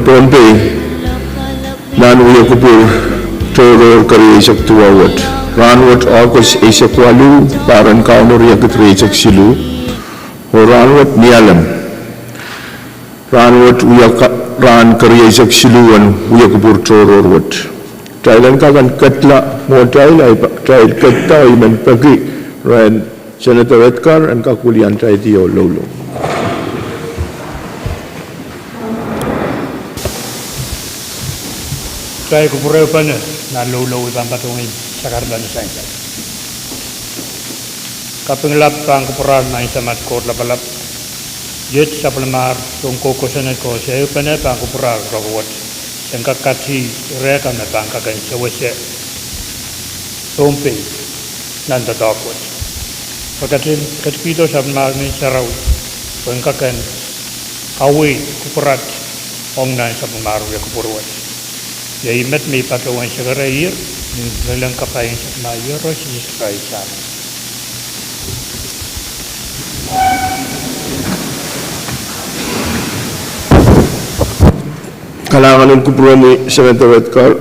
Ponpey, nan uya kupur toro kari isak tuawat. Ranwat akas isak walu, paran kaunor yakit isak silu. O ranwat nialam. Ranwat uya ran kari isak siluan uya kupur toro wat. Trailan kakan katla mo trail katla iman pagi ran Senator Edgar and kakulian trai dio lolo. Trai kupureo pana na lolo ibang patungin sa kardan sa inyo. Kapinglap pang kupuran na isamat ko lapalap. Jet sa palamar tung kokosanan ko sa iyo pana pang kupuran rawat. Yang kakati reka na pang kagan sa wese. Tompe nanda dakwat. Pagkatin katpito sa palamar ni saraw. Pang kagan awi kupurat ong na sa palamar ya kupuruat. Ya imet may patuwan sa karayir, nilang kapayin sa mayor o si Kaisar. Kailangan ng kupuro ni Senator Edgar.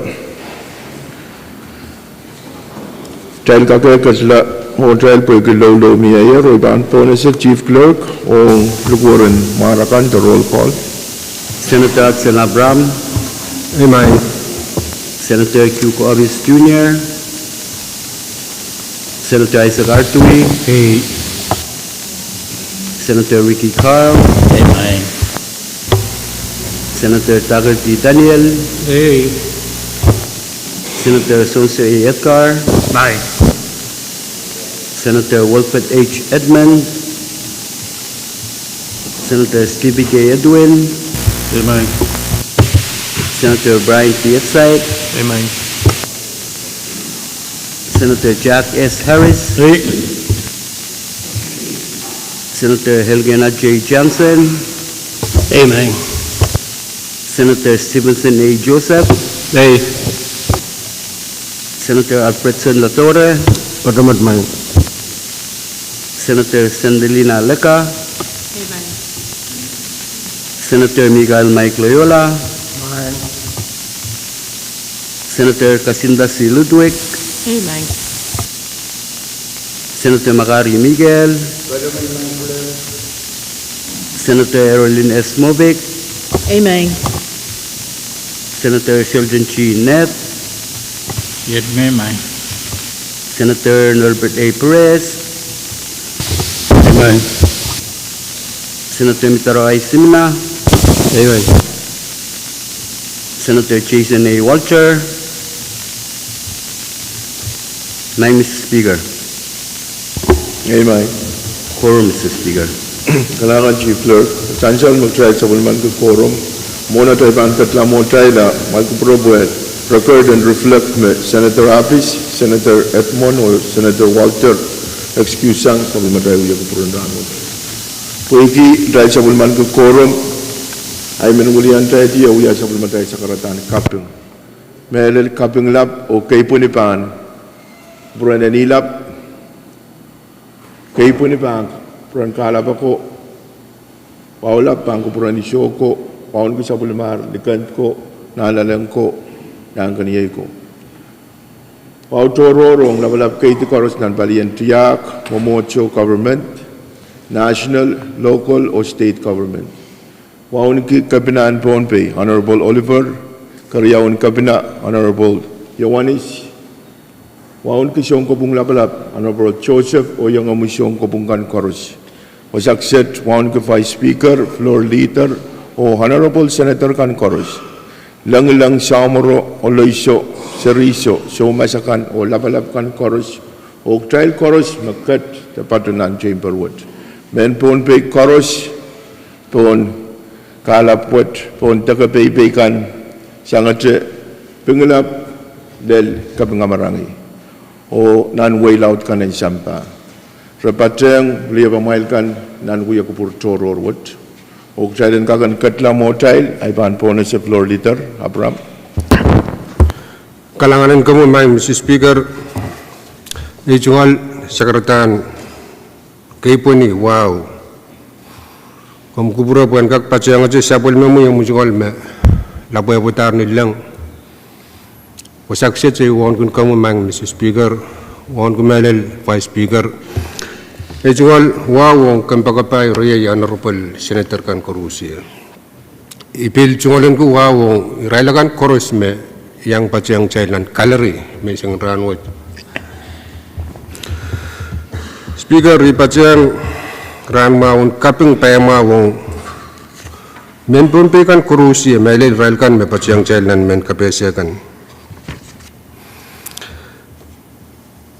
Dahil kakaya sila o dahil po ikilaw-law miyayer o ibang po na sa Chief Clerk o lukuran marakan the roll call. Senator Axel Abram. Amen. Senator Cuco Aris Jr. Senator Isaac Artui. Hey. Senator Ricky Carl. Amen. Senator Tagar T. Daniel. Hey. Senator Sonso A. Edgar. Bye. Senator Wilfred H. Edmond. Senator Stevie K. Edwin. Amen. Senator Brian T. Exide. Amen. Senator Jack S. Harris. Hey. Senator Helgena J. Johnson. Amen. Senator Stevenson A. Joseph. Hey. Senator Alfredson Latore. Patamat man. Senator Sandelina Leca. Amen. Senator Miguel Mike Loyola. Amen. Senator Casinda C. Ludwig. Amen. Senator Macari Miguel. Senator Erolyn S. Movic. Amen. Senator Sheldon Chi Net. Yet me, man. Senator Norbert A. Perez. Amen. Senator Mitaro I. Simina. Amen. Senator Jason A. Walter. Mr. Speaker. Amen. Quorum, Mr. Speaker. Kailangan Chief Clerk, tansyan mag-try sa bulman ko quorum. Muna tayo pang katla mo try na magkuprobuet, record and reflect me Senator Apis, Senator Edmond o Senator Walter. Excuse sang sa bulman tayo uya kupurundahan mo. Puiki try sa bulman ko quorum, ay menugulian tayo diya uya sa bulman tayo sa karatan kaping. Melel kaping lap o kay punipan, buran na nilap, kay punipan, puran kalap ako, paulap pang kupuran ni Shoko, paun ko sa bulimar, likant ko, nalalang ko, nang kaniyay ko. Pautororong nabalap kay tikoros ng balian tiyak, momocho government, national, local, o state government. Paun ki kabinaan Ponpey, Honorable Oliver, Karyawan Kabina, Honorable Yawanis, Waun kisyong kopong labalap, Honorable Joseph o yung amusyong kopongkan koros. Wasakset, waun ki Vice Speaker, Floor Leader o Honorable Senator kan koros. Lang Samoro o Loiso, Seriso, Somasakan o labalap kan koros. O trial koros, magkat tapatunan Chamberwood. Men Ponpey koros, pon kalapwet, pon takapaypaykan, sangat pengelap del kapangamarangi. O non-way out ka na isampa. Rapateng, liya pamailkan, non-way ako purtoro orwot. O kailan ka kan katla mo tail, ay paan po na sa floor leader, Abram. Kalanganan kamu, Mr. Speaker, Ijungal, Sekretarian, Kaipuni, wow. Kamu kubura bukan kak pacayang aja siapa lima mu yang muncul me. laboy butar nilang. Wasaksit sa iwan kun kamu mang Mr. Speaker, iwan kun melel Vice Speaker. Ejungal wawong kampagapay Ria Honorable Senator Kan Korusi. Ipil jungalan ku wawong irailakan koros me yang pacang cailan kalori me sing ranwat. Speaker ipacang ran maun kaping payama wong men pumpikan Korusi melel railkan me pacang cailan men kapesiakan.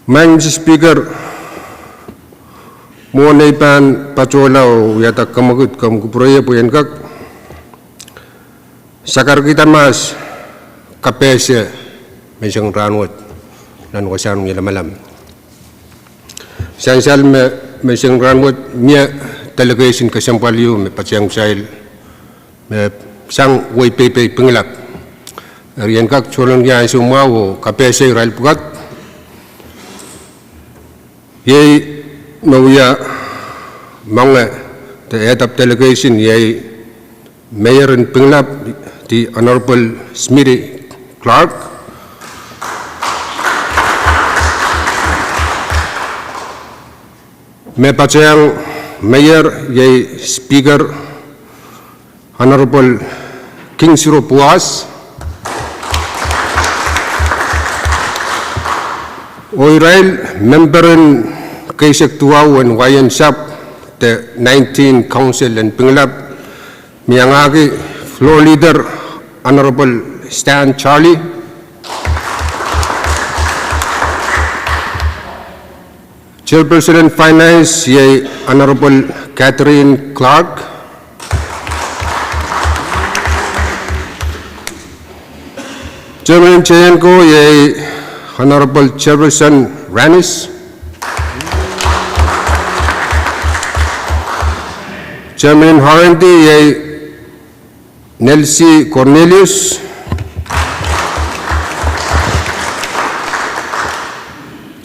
Mang Mr. Speaker, mo na ipan pacolaw yata kamagut kamukuproye po yan kak sakar kita mas kapesya may siyang ranwat nan wasan nila malam sansal may siyang ranwat niya delegation kasampalyo may patsiyang sail may sang way pepe pengilap riyan kak cholang niya sumawo kapesya rail pukat yay Mawia mga the head of delegation yay Mayor and Pinglap the Honorable Smitty Clark, may patsayang Mayor yay Speaker Honorable Kingsiro Puas, Oirail memberin Kaisek Tuaw and Wayan Shap, the 19 Council and Pinglap, Miyangagi, Floor Leader, Honorable Stan Charlie, Chairperson and Finance, yay Honorable Catherine Clark, Chairman Chayanko, yay Honorable Chairperson Ranis, Chairman Harandi, Nelsie Cornelius,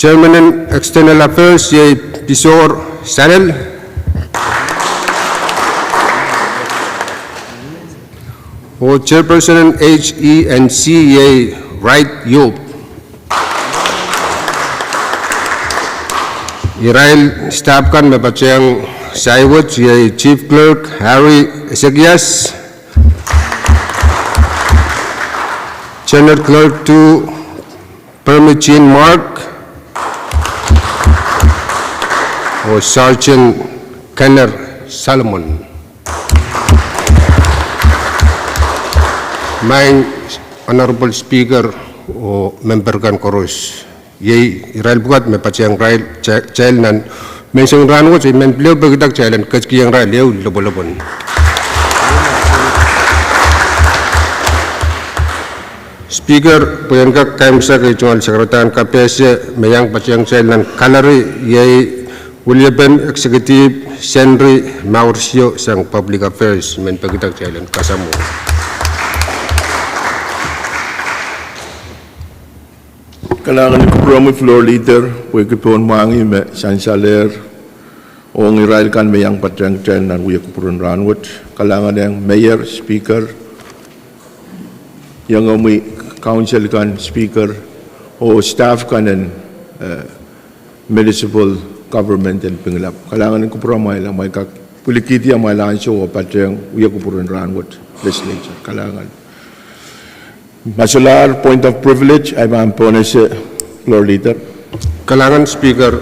Chairman in External Affairs, Pisor Sanel, Chairperson in HE&C, Wright Yop, Irail staff kan mapachang Saiwat, Chief Clerk Harry Ezekias, Channel Clerk 2 Permichin Mark, or Sergeant Kenner Solomon. My Honorable Speaker o Member Kan Koros, yay Irail bukat may patsiyang rail chail nan may isang ranwat sa imen beliau bergedak jalan kekiyang rail liau lobon-lobon. Speaker puyangkak kaimsa kay Jungal Sekretarian KPS mayang patsiyang chail nan kalari yay William Executive Henry Mauricio sang Public Affairs men bergedak jalan kasamu. Kailangan ng promo floor leader, pwede po mangi me sansaler o ngirail kan may yang patrang chen nan uyak purun ranwat. Kailangan ng mayor, speaker, yang umi council kan speaker o staff kan ng municipal government and Pinglap. Kailangan ng promo lang may kak pulikiti ang may lansyo o patrang uyak purun ranwat legislature. Kailangan. Masalar, point of privilege, ay maampone si floor leader. Kalangan Speaker,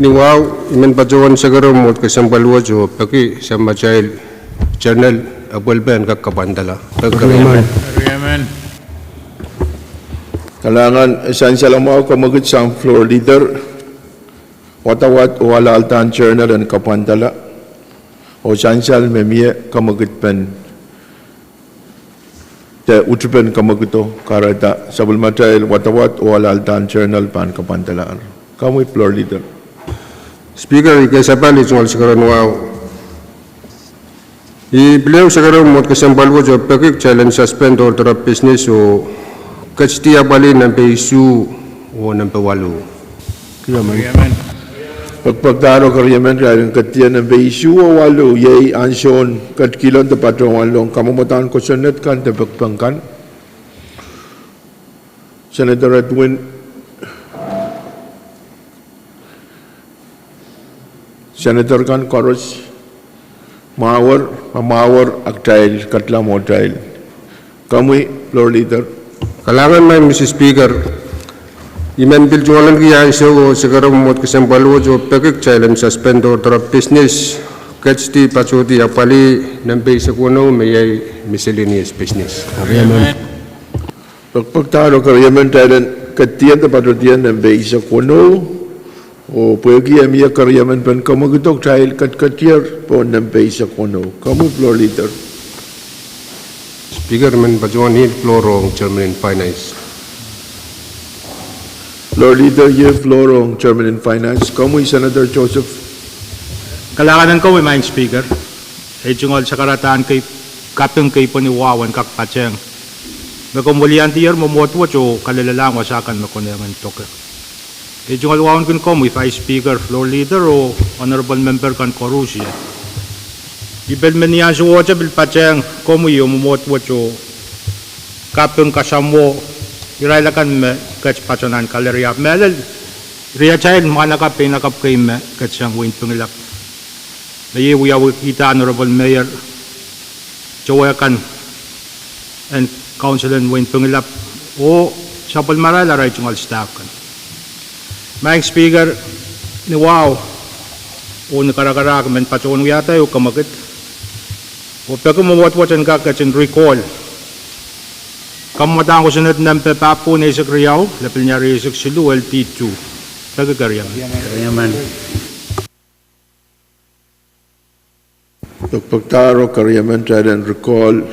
ni wow, imen pajawan sa garamot kasambalwa jo, paki sa machail channel, abol ben kakabandala. Amen. Kailangan, esensyal ang mga kamagot sa floor leader, watawat o alaltan journal and kapandala, o esensyal memye kamagot pen, te utupen kamaguto karata sabul matail watawat o alaltan journal pan kapantalaan. Kamu floor leader. Speaker, ikasapal itungal sekarang wow. Beliau sekarang mot kasambalwa jo pekik challenge suspend or terap business o kachtia bali nampe isu o nampe walu. Amen. Pagpagdaro karyaman kaya katiyan ng beisyu o walo yay ansyon katkilon te patrongan long kamumutan ko senat kan te pagpangkan. Senator Edwin Senator kan koros mawar aktail katla motail. Kamu floor leader. Kalangan may Mr. Speaker, iman bil jualan kiyan siya o sigara mot kasambal o jo pekik challenge suspend order of business kachti pachuti apali nampe sa kuno may miscellaneous business. Pagpagtaro karyaman tayo katiyan te patutian ng beisa kuno o pwedeamiya karyaman pan kamagutok tayo katkatier po ng beisa kuno. Kamu floor leader. Speaker man bajuan hil florong Chairman in Finance. Floor leader ye florong Chairman in Finance. Kamu Senator Joseph. Kalanganan ko, Mr. Speaker. Ejungol sa karataan kay kapeng kay paniwawan kak pacheng. Nakumbulian tiyer momotwo cho kalalalang wasakan makuneman toke. Ejungol wawan kun ko, Mr. Speaker, floor leader o honorable member kan korusi. Ibel meniyan sa wacha bil pacheng komu yo momotwo cho kapeng kasamo irailakan me kach pachonan kaleria melel ria child manaka pinakap kay me kachang win pangilap. Naye we are kita honorable mayor Jowakan and councilor Wayne Pangilap o sa palmarala right yung all staff kan. Mr. Speaker, ni wow o nakarakarak men patron yata o kamakit o pagka mawatwatan ka kachin recall kamatang ko sunod ng pepapo na isak riyaw lapil niya rin isak silu LT2 tagakaryaman. Pagpagtaro karyaman tayo recall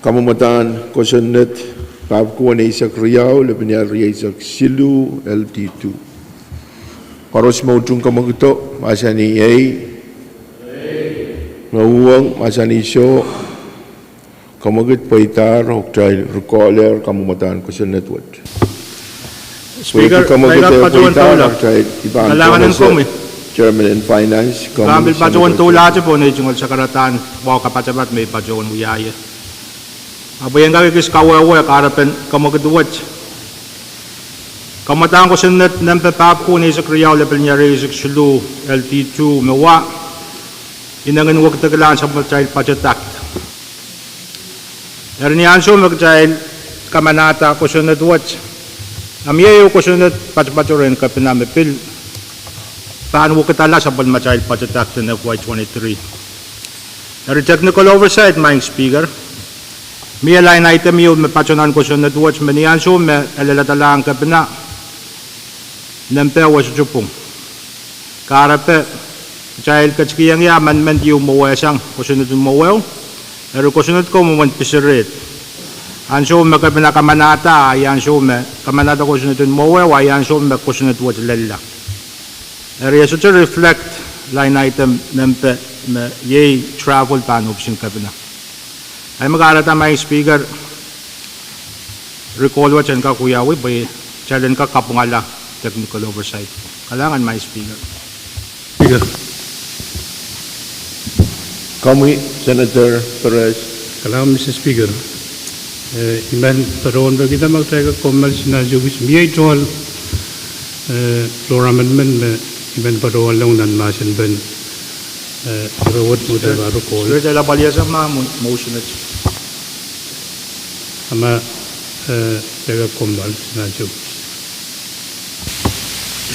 kamamatan ko sunod papapo na isak riyaw lapil niya rin isak silu LT2. Paros mautung kamaguto masa ni A mauwang masa ni so kamagit paitar hoktay recaller kamamatan ko sa network. Speaker, kailan pa doon tula? Kalanganan ko may. Chairman in Finance. Kambil pa doon tula siya po na yung sa karatan. Wow kapacabat may pa doon uyaya. Abayan kagigis kawawa karapan kamagituwat. Kamatan ko sa net ng pepap ko na isa kriyaw level niya rin isa sulu LT2 mawa. Inangan wag tagalan sa child budget act. Erniyan so mag-child kamanata ko sa netwatch. Amiyayo ko sa net patpachorin ka pinamipil. Paano ko katala sa child budget act ng FY23. Dari technical oversight, Mr. Speaker. May line item yun, may pachonan ko sa netwatch. Maniyan so may alalatalaan ka pina. Nempe was jupong. Karape, child katskiyang yaman men yung mawasang kusunod yung mawaw. Pero kusunod ko muman pisirit. Anso me kapinakamanata, ayan so me. Kamanata kusunod yung mawaw, ayan so me kusunod was lella. Area so to reflect line item nempe me yay travel pan option kapina. Ay mag-arata may speaker. Recall what yan ka kuyawi, bay challenge ka kapungala. Technical oversight. Kalangan may speaker. Speaker. Kami, Senator Perez. Kalam Mr. Speaker, iman paron ba kita magtaya komal sinasubis miyay tuwal floor amendment iman paron lang nan masin ben rawat mo tayo baro call. Sir, dala balya sa mga motion at ama tayo komal sinasubis.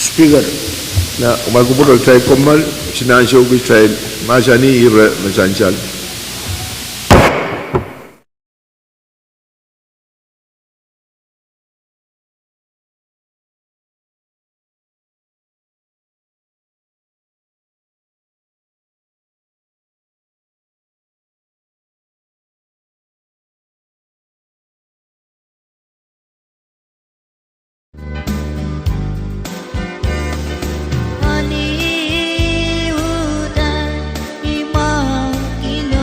Speaker, na umagupuro tayo komal, sinasyo ko tayo masani ira masansyal. Haliudan imang ilo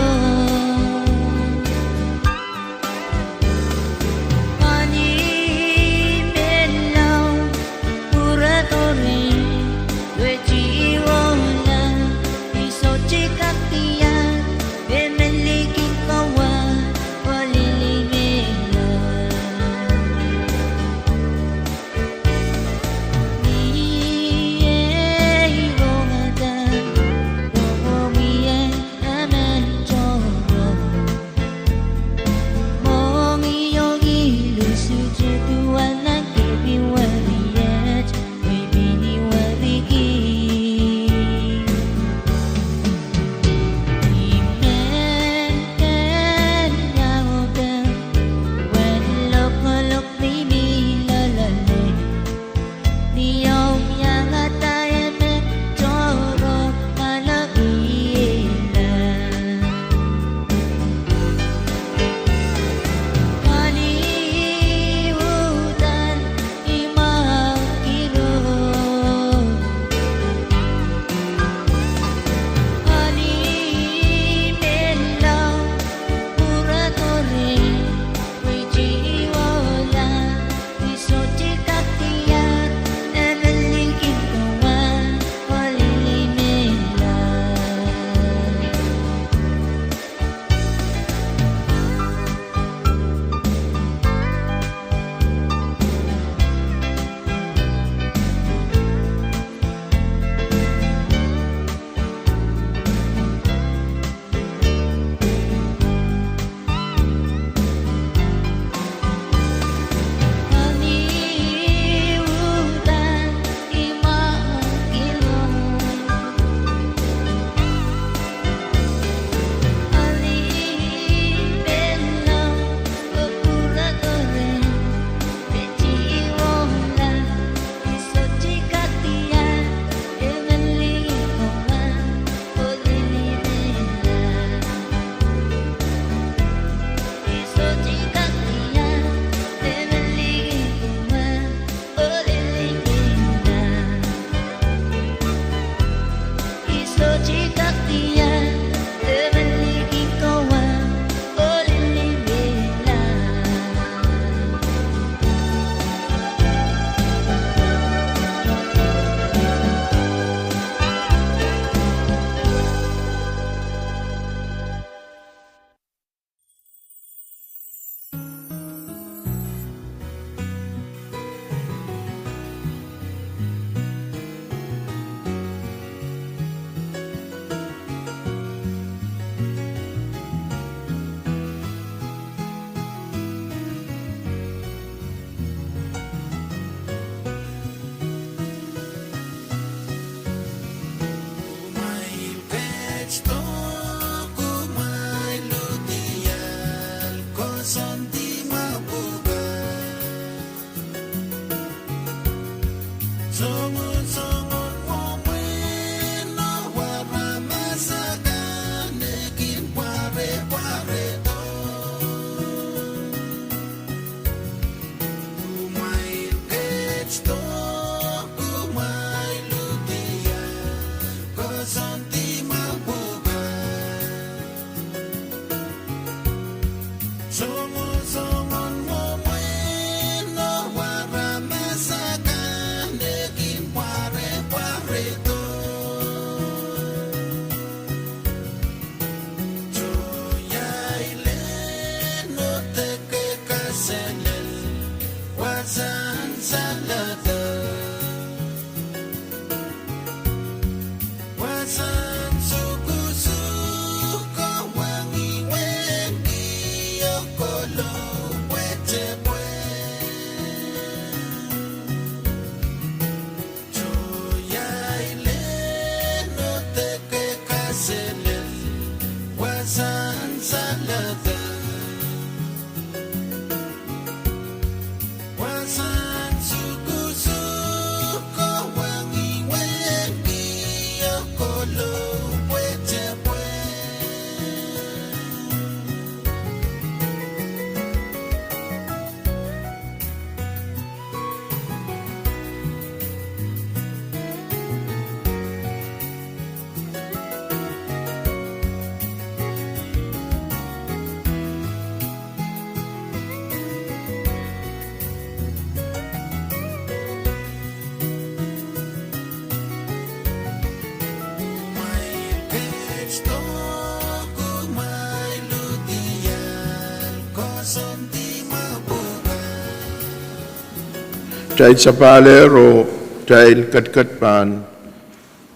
Trail Chapaler o Trail Katpan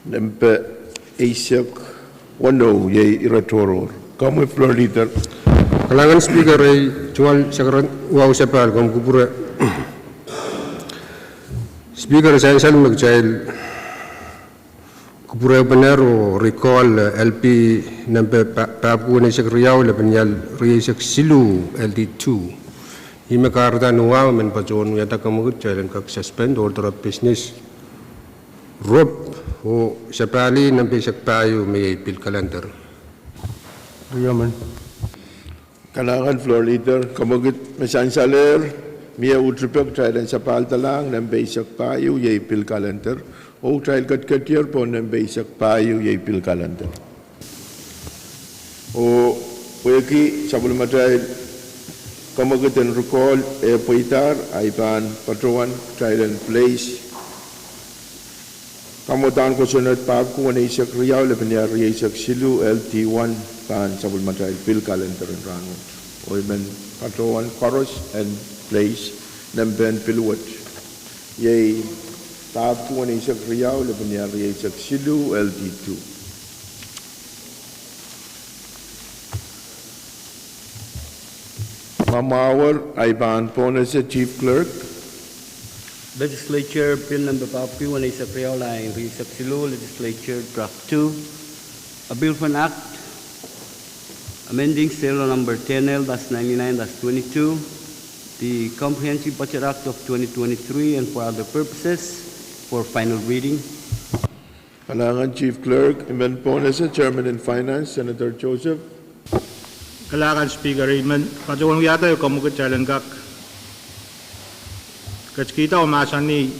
Nempe Asiak Wano Ye Iratoror. Come with floor leader. Kalangan speaker ay jual sakaran wow sepal kam kupura. Speaker saya selalu magjail kupura benero recall LP nampe papu ni sekriau le penyal riak silu LD2. Hime karta nuwa men pajon yata kamugut jalan kak suspend order of business. Rob o sepali nampe sekpayu may pil calendar. Riyaman. Kalangan floor leader. Kamugit mesansaler. Mia utripek trail and sapal talang nampe sekpayu ye pil calendar. O trail kat year pon nampe sekpayu ye pil calendar. O weki sabulma trail. Kamagit and recall a poitar, Ipan, Patroan, Trial and Place. Kamotan ko sunod pa ko na isak riyaw lepenya riyak silu LT1 pan sabul matay bill calendar and rangon. Oimen Patroan, Coros and Place nemben pilwat. Yay pa ko na isak riyaw lepenya riyak silu LT2. Mamawar Ivan Ponas, Chief Clerk. Legislature Bill Number Papu and Isapriola and Risapsilu Legislature Draft 2. A bill for an act amending Sale Number 10L-99-22, the Comprehensive Budget Act of 2023 and for other purposes for final reading. Kalangan Chief Clerk, Ivan Ponas, Chairman in Finance, Senator Joseph. Kalangan Speaker Raymond, patawan yata yung kamukit jalan kak. Kita umasan ni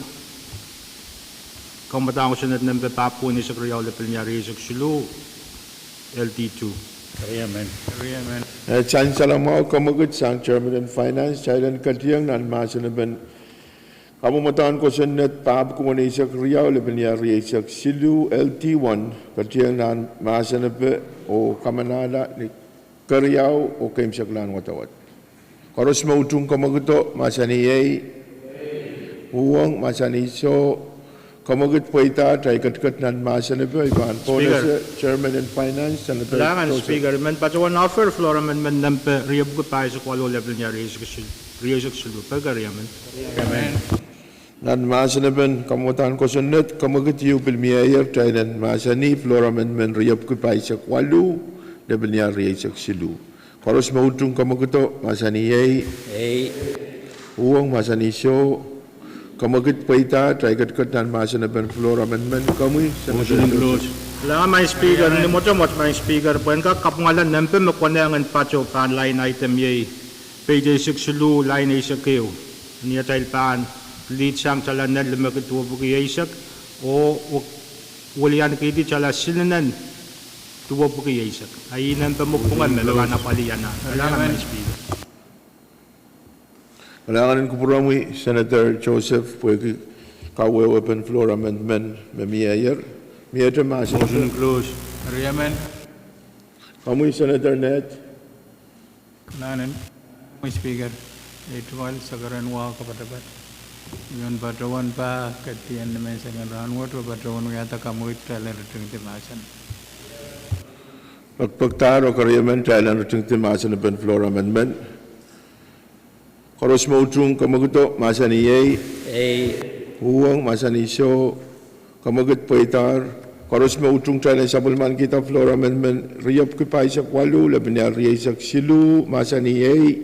kamatang ko sunod ng papu ni sa kriyaw lepel niya riyak silu LT2. Riyaman. Chan Salamo, kamukit sang Chairman in Finance, Chailan Katiyang, nan masanaban. Kamumatan ko sunod papu ko ni sa kriyaw lepel niya riyak silu LT1, Katiyang nan masanabe o kamanala ni Kariyaw o kaim saklan watawat. Karos mautung kamaguto masaniyay uwang masaniso kamagut poita try kat nan masanipo Ivan Ponas, Chairman in Finance, Senator Kalangan Joseph. Speaker, man patawan offer floor amendment nampe riyab ko pa sa kwalo level niya riyak silu pagkariyaman. Nan masanaban kamutan ko sunod kamagut yu pilmiyayer try nan masani floor amendment riyab ko pa sa kwalu level niya riyak silu. Koros mautung kamaguto masaniyay uang masanisyo kamagit paita traikat katan masanaban floor amendment kami Motion closed. Kailangan may speaker, ni mo may speaker po. Yan ka kapungalan, nampi makuanangan pa cho pan line item yay. Page 6 sulu, line A siya kayo. Niya tayo pan, lead siyang chalanan, lumakit tuwa po kaya isak. O walian kiti chala silinan, tuwa po kaya isak. Ayinan pa mupungan, malaga na palian na. Kailangan may speaker. Kailangan ko purami Senator Joseph pwede kawe open floor amendment memiayer miyater Motion masin closed. Riyaman, kami Senator Net nanan, may speaker. Itual sagaran wa kapatapat. Yun patrawan pa katiyan naman sa ngaran wa to patrawan yata kamu italan rutung timasan. pagpagtaro kariyaman thailand rutung timasan open floor amendment koros mautung kamaguto masaniyay uang masanisyo kamagut paitar koros mautung thailand sabulman kita floor amendment riyap kipay sa kwalu labinya riyay sa silu masaniyay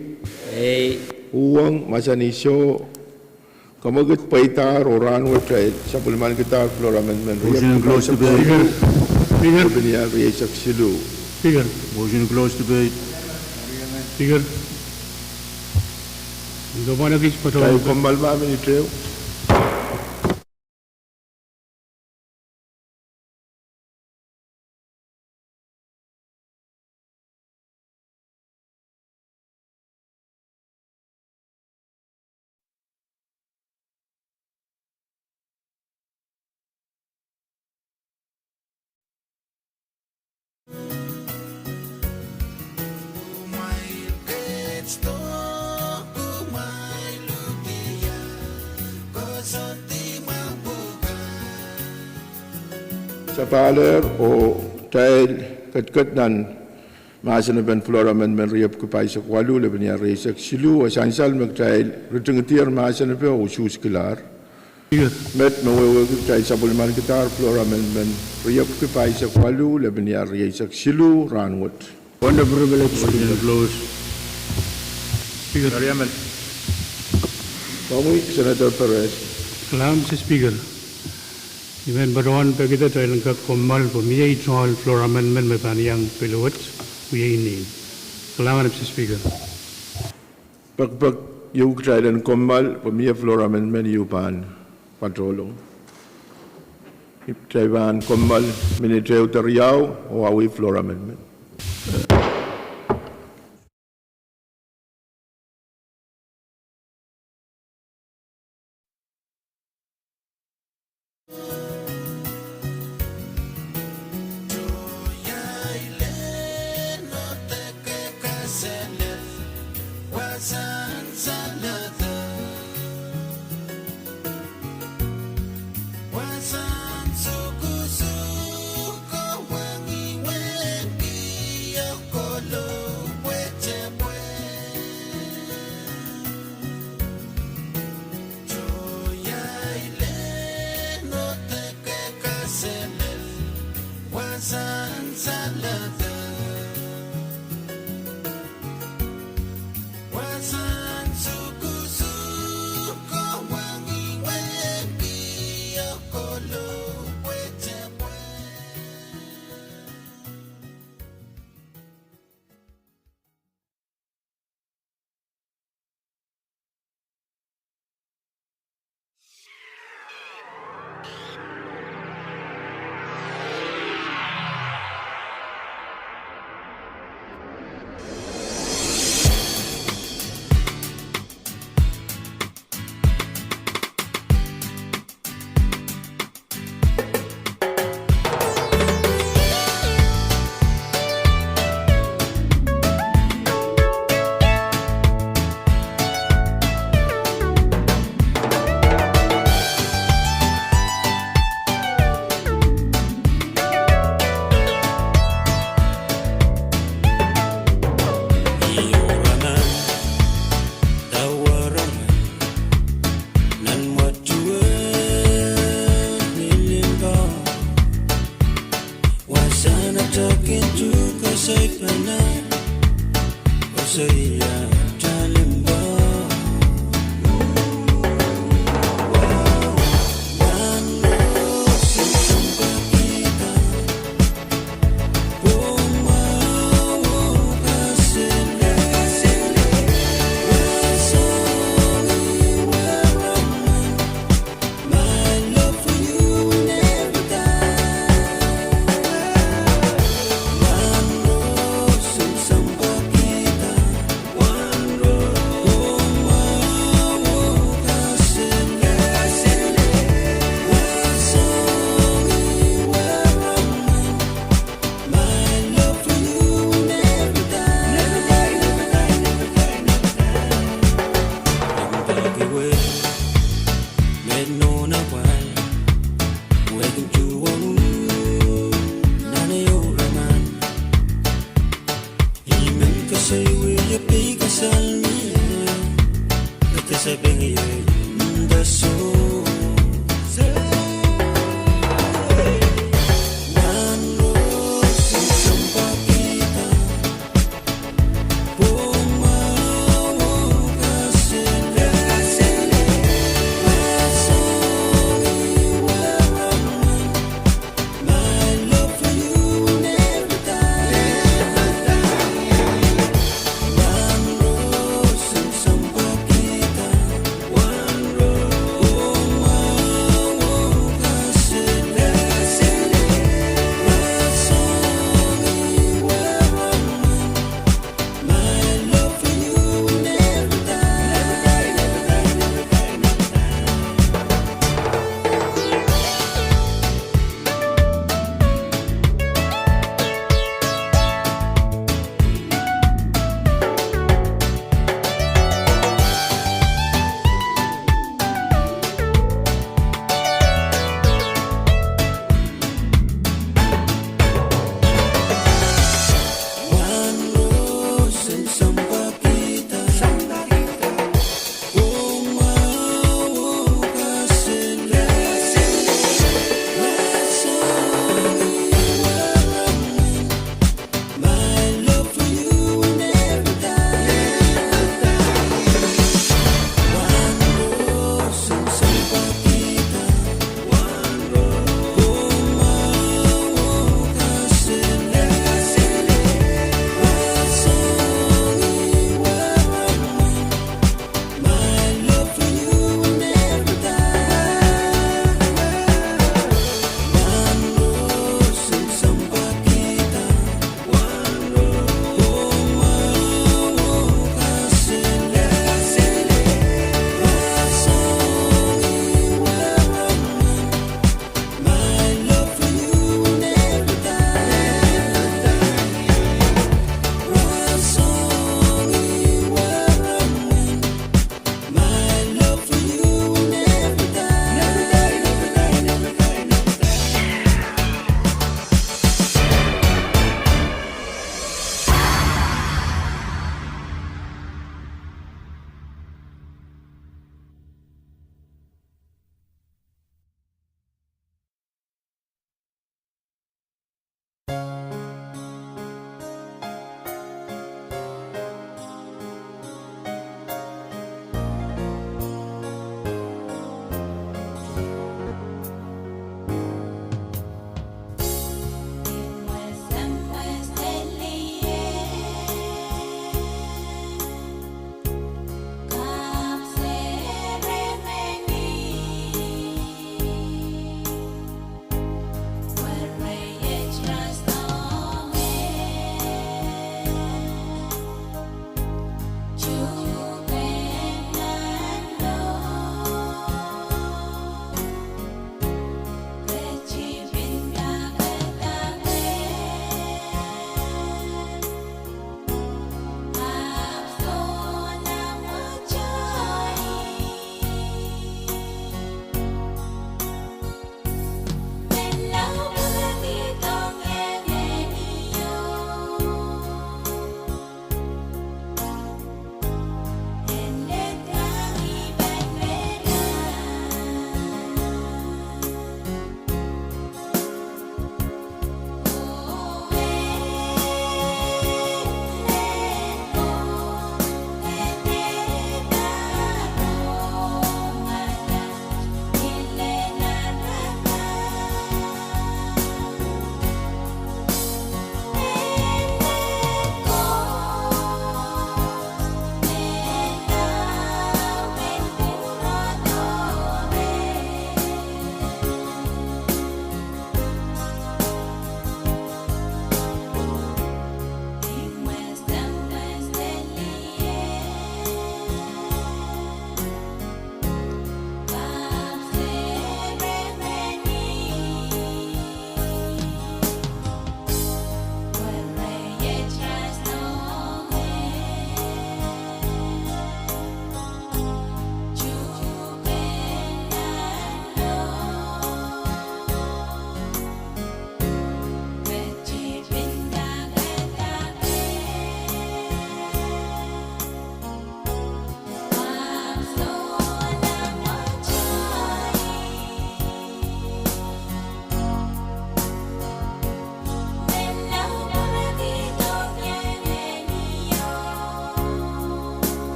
uang masanisyo kamagut paitar oran wa trail sabulman kita floor amendment Motion closed sa debate. Speaker, labinya riyay sa silu Speaker, Motion closed debate. Speaker. Gawa na kis tayo pato. kumalma ni trail sa paler o dahil kat nan masanaban floor amendment riyap kupay sa kwalu laban niya reysak silu o sansal magdahil rutungatir masanaban o sus kilar Speaker, met mawawag dahil sa bulman kitar floor amendment riyap kupay sa kwalu laban niya reysak silu ranwat Under privilege. Motion closed. Speaker. Riyaman. kami Senator Perez Salam sa Speaker. Iban barawan pa kita tayo lang kakumal po miya itual floor amendment may paniyang piluwat kuya ini. Salamat sa Speaker. pagpag yung dahil komal pamiya floor amendment yupan patrolong Taiwan komal minitrew tariyaw o awi floor amendment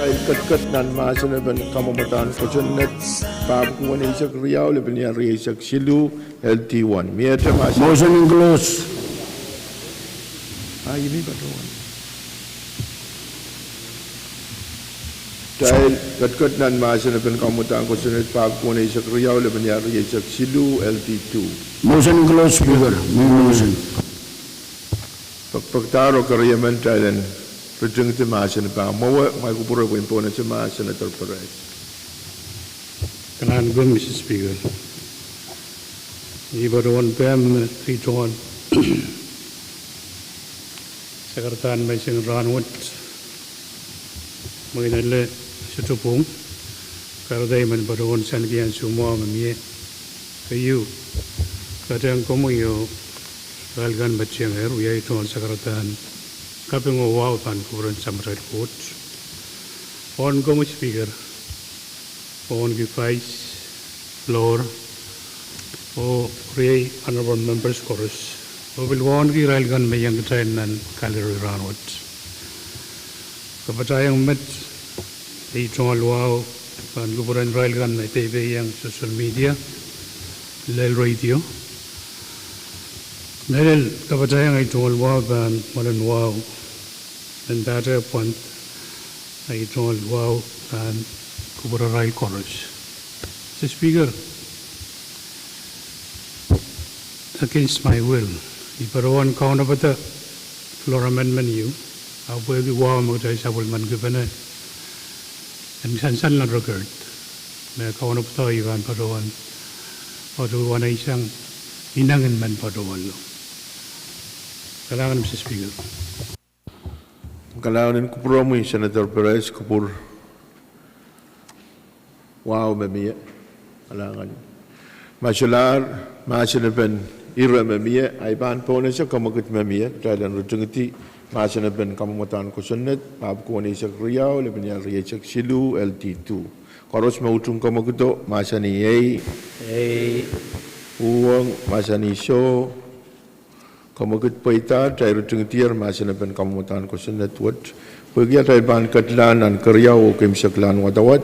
Dahil kat nan masa na ban kamamatan ko net pap ko ni isak riyaw le ban ya isak silu LT1 miyata masa Motion close. ini batuan dahil kat nan masa na ban kamamatan ko net pap ko ni isak riyaw le ban ya isak silu LT2 Motion close, Speaker. Motion. pagtaro kariyaman dahil Rejeng te masa na pa mawa mai ko pura ko impone te masa na Perez. Kanan gum, Mr. Speaker. Ibaruan PM Riton. Sekretarian Mesing Ranwood. Mengenai setupung. Karadai men baruan sangian semua memie. Kayu. Kadang kamu yo. Galgan bacaan heru yaitu sekretarian. Kaping wow pan kuburan sampai court. On come speaker. On the vice floor. O re honorable members chorus. O will on the rail gun may young train and gallery round. Kapatayang met. The tall wow pan kuburan rail gun may TV yang social media. Lel radio. Dahil kapatayang ay tungol wow ban malan wow dan data point ay tungol wow ban kubura rail college. Mr. Speaker, against my will, iparuan kaun na bata floor amendment you, apoy wow magtay sa bulman gubana, and sansan lang record, may kaun na bata iwan paruan, o tuwan ay isang inangin man paruan lo. Kailangan, Mr. Speaker. Kailangan ko pura mo Senator Perez ko pur wow mamiya kailangan masyular masya na ben ira mamiya ay ban po na siya kamagat mamiya dahil ang rujung iti masya na ben kamamatan ko sunat pap ko ni siya riyaw laban niya riyaw siya silu LT2 koros mautung kamagito masya ni uwang masya ni show kamagut paita tayo rujung tiar masya na ben kamamatan ko sunat wat pagya tayo ban katlan ang karyaw o kimsaklan wadawat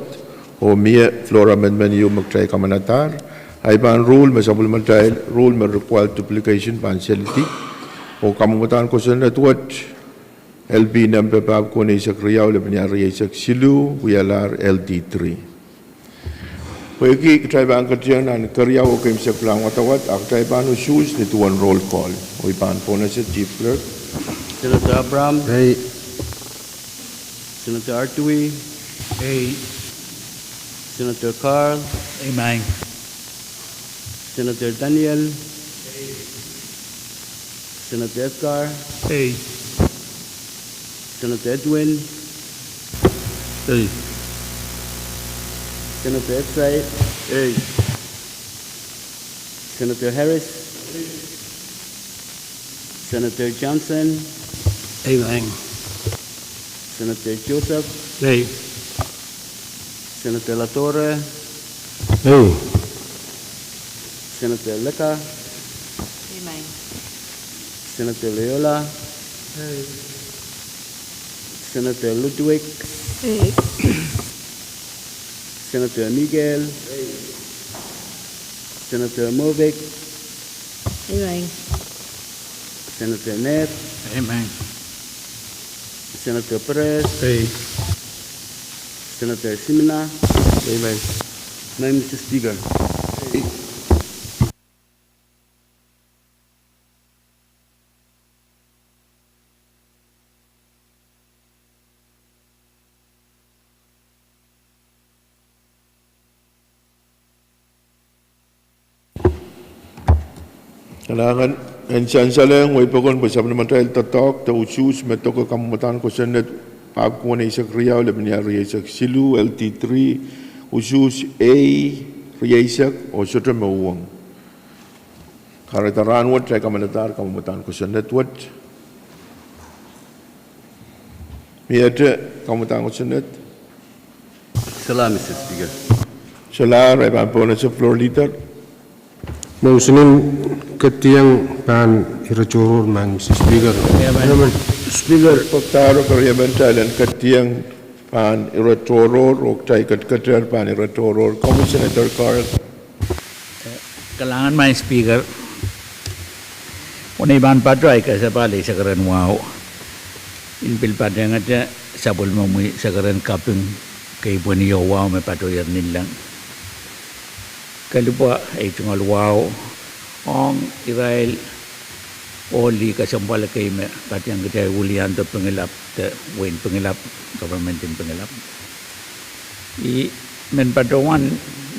o miya flora amendment yung magtry kamanatar ay ban rule masabul man tayo rule may required duplication partiality o kamamatan ko sunat wat LB number pab ko ni sa karyaw laban niya riyaw siya silu WLR LT3 Pagi kita bang kerja nan kerja o kem seklang watawat ak kita bang usus ni tuan roll call. O ipan pona sa chief clerk. Senator Abraham. Hey. Senator Artui. Hey. Senator Carl. Amen. Senator Daniel. Senator Edgar. Hey. Senator Edwin. Hey. Senator Epside. Senator Harris. Senator Johnson. Amen. Senator Joseph. Hey. Senator Latorre. Hey. Senator Lecca. Amen. Senator Leola. Senator Ludwig. Hey. Senator Miguel. Senator Movic. Amen. Senator Ned. Amen. Senator Perez. Hey. Senator Simina. Amen. Mr. Speaker. Kailangan ensan salang way pokon bersama naman tayo tatok ta usus meto ko kamamatan ko senat pab ko ni sa kriyaw laban niya riyaw sa silu LT3 usus A riyaw o sotra mauwang karataran wat tayo kamamatan ko senat wat miyata kamamatan ko senat Salam, Mr. Speaker. salar ay pampona sa floor leader Motionin ketiang pan irajurur mang Mr. Speaker. Speaker. pagtaro kariyaman tayo katiang pan electoral oktai katkater pan electoral Commissioner Carl Kalangan main speaker. Unay ban padray ka sa bali sa karan wow. Inpil padang aja sabol mo muy sa karan kaping kay buniyo wow may patoyan nilang. Kalupwa ay tungal wow. Ang Israel oli kasambal kay me patang kay ulian to pengilap te win pengilap government in pengilap. I men padawan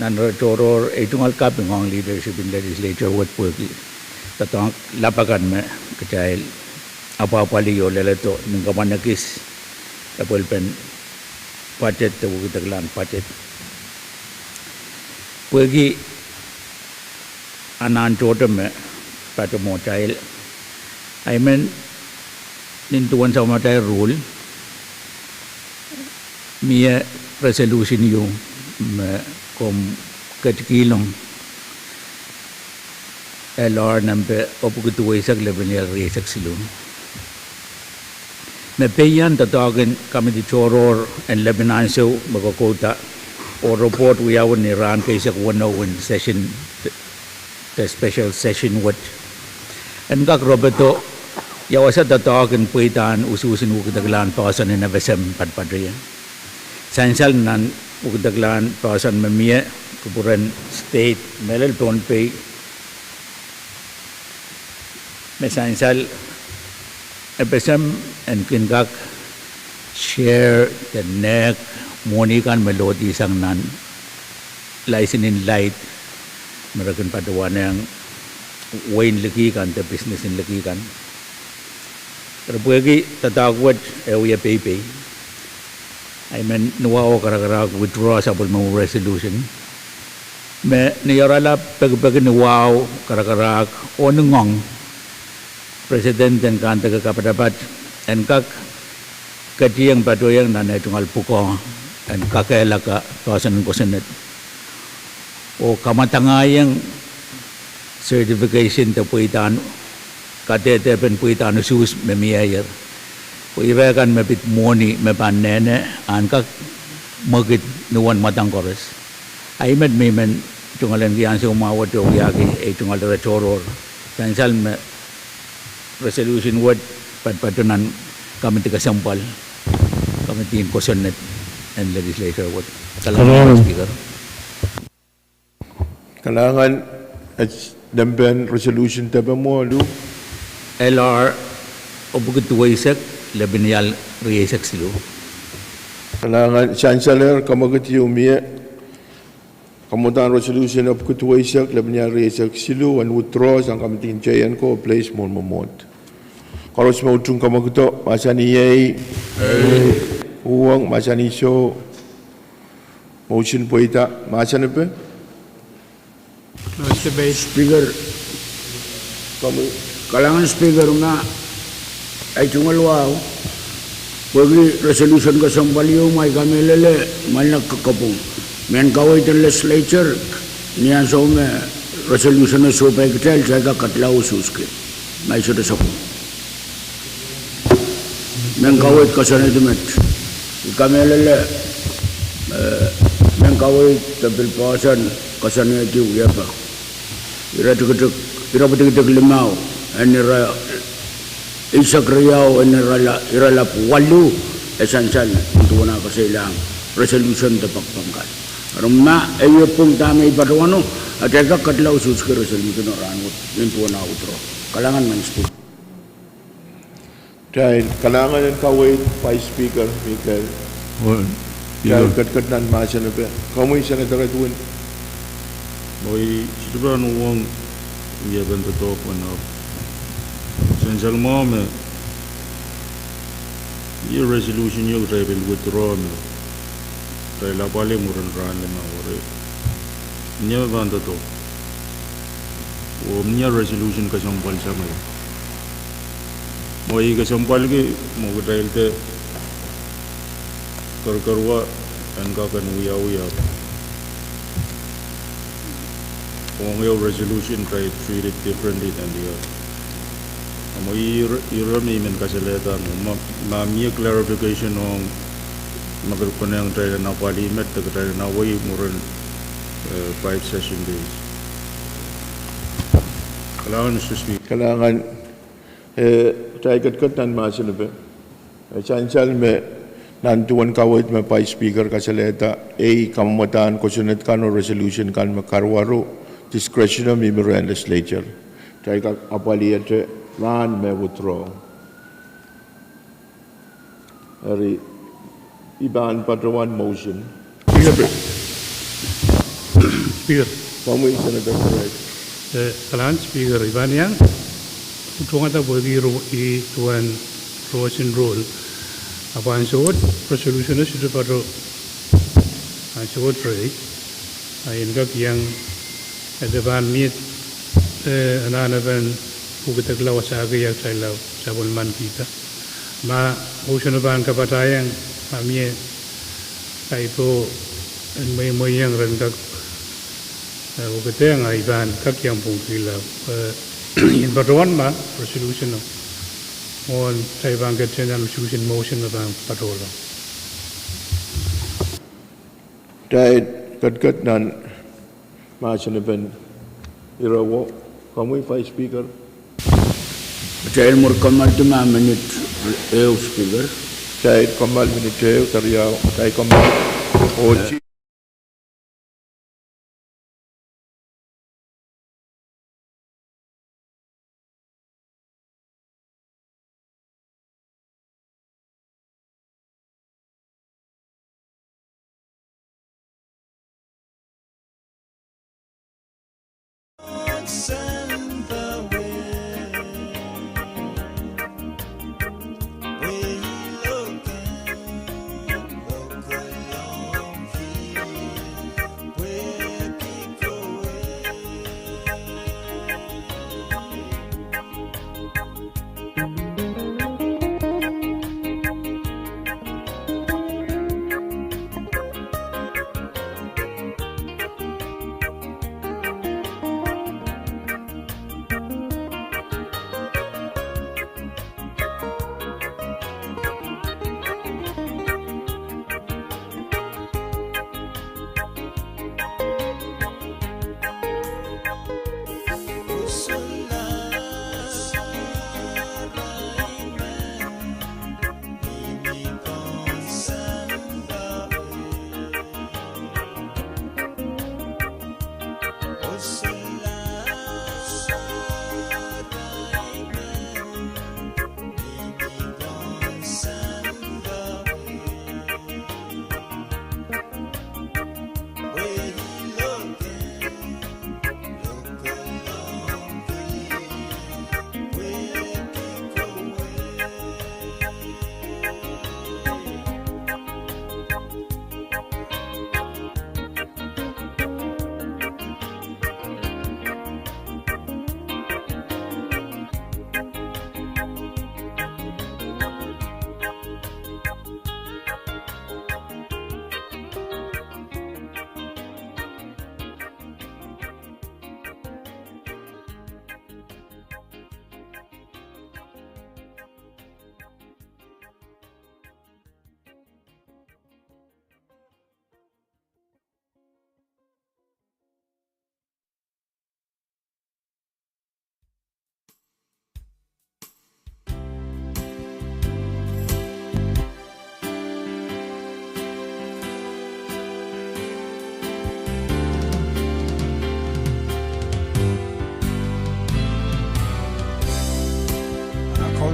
nan rotoror ay tungal kaping ang leadership in legislature what pagi. Tatang lapakan me kay apa-apa liyo lelato ng kamanakis tapol pen budget to gitaglan budget. Pagi anan totem me pato mo child I mean nintuan sa matay rule mia resolution yung kom katkilong LR number opukutuway sa lebaniyal resak silong me payan tatagan kami di choror and Lebanon so magkakota o report wiyawan ni Iran kay sa 101 session the special session what and kak Roberto yawasa tatagan puitan ususin ukitaglan pasan na besem padpadriyan sansal nan ukitaglan pasan mamia kupuran state melel tonpay me sansal besem and kinkak share the neck monikan melodi sang nan listening light merakan padawan yang wain lagi kan the business in lagi kan terpuagi tatawad ewiya PP I mean nuwa o kara withdraw sabol mo resolution me niyarala pag nuwa kara o nungong president dan kanta kapadapat and kak kadiyang padoyang nanay tungal puko and kakaelaka pasan ko senat o kamatangayang certification to puitan katete pen puitan sus memiayer o ibakan mapit moni mapanene an kak magit nuwan matang kores ay med memen tungalan gian so mawat o yagi ay tungal rechoror sansal me resolution word padpatunan kami tiga sampal kami tingin kosonet and legislature word salamat speaker Kailangan at dampen resolution tabi mo, Lu. LR obugutuwaisak labiniyal riyasak silo. Kailangan Chancellor kamagati umiya kamutan resolution of kutuwaisak labniya resak silu and withdraw sang kamitin jayan ko place mo momot. Karos mo utung kamagto masani yay uwang masani so motion po ita masani pa Close debate. Speaker, kalangan speaker nga ay tungalwaw pagi resolution ka sambaliyo may kami lele may nagkakapong men kaway ng legislature niyan sa ume resolution na supay kitel sa kakatlaw suski may suda sa po men kaway kasana dumet kami lele men kaway tabil pasan kasana ito yapa irapatik limau anira isak riyaw iralap walu esansal untuk na kasilang resolution tapakpangkat rumah ayo pun tamay badawano at eka katlaw sus ke resolution oranut into na utro kalangan man speak dahil kailangan ng kaway Vice Speaker Michael dahil kat nan masani pa kamoy Senator Edwin Moi sidran uang ia bento to pano. Sensal mome. Ia resolution yo travel withdraw me. Trai la pale muran ran le ma ore. Nya bento to. O nya resolution ka sampal sa mai. Moi ka sampal ke mo trail te karwa an ka kan uya Kung yung resolution try to treat it differently than the other. Amo irami men kasaleta no ma clarification ng magar ko na yung tayo na parliament tayo na way muran 5 session days. Kailangan Mr. Speaker. Kailangan tayo kat nan masin na ba? Chancel me nantuan kawit me pa speaker kasaleta kamamatan ko sunod kan resolution kan makarwaro discretion of member and legislature. Tayo ka apaliyate ran me withdraw. Ari iban patrawan motion. Speaker. Pamoy Senator Correct. Kalan Speaker iban yang utungan ta bagi tuan Rosin rule. Apa ansawat resolution na sudah pada ansawat pray. Ayin kak yang ada bahan miet anak-anak ban bukan lawas agak yang saya law sabun man kita. Ma motion ban kapatayang kami ay po may yang rendak bukan yang iban kak yang pun kita. In Batuan ma resolution no. On saya bangkit dengan resolution motion na bang patola. Tayo kat nan masin na ban irawo. Pamoy pa speaker. Tayo mur kamal tu menit speaker. Tayo kamal minit tayo kamal oji.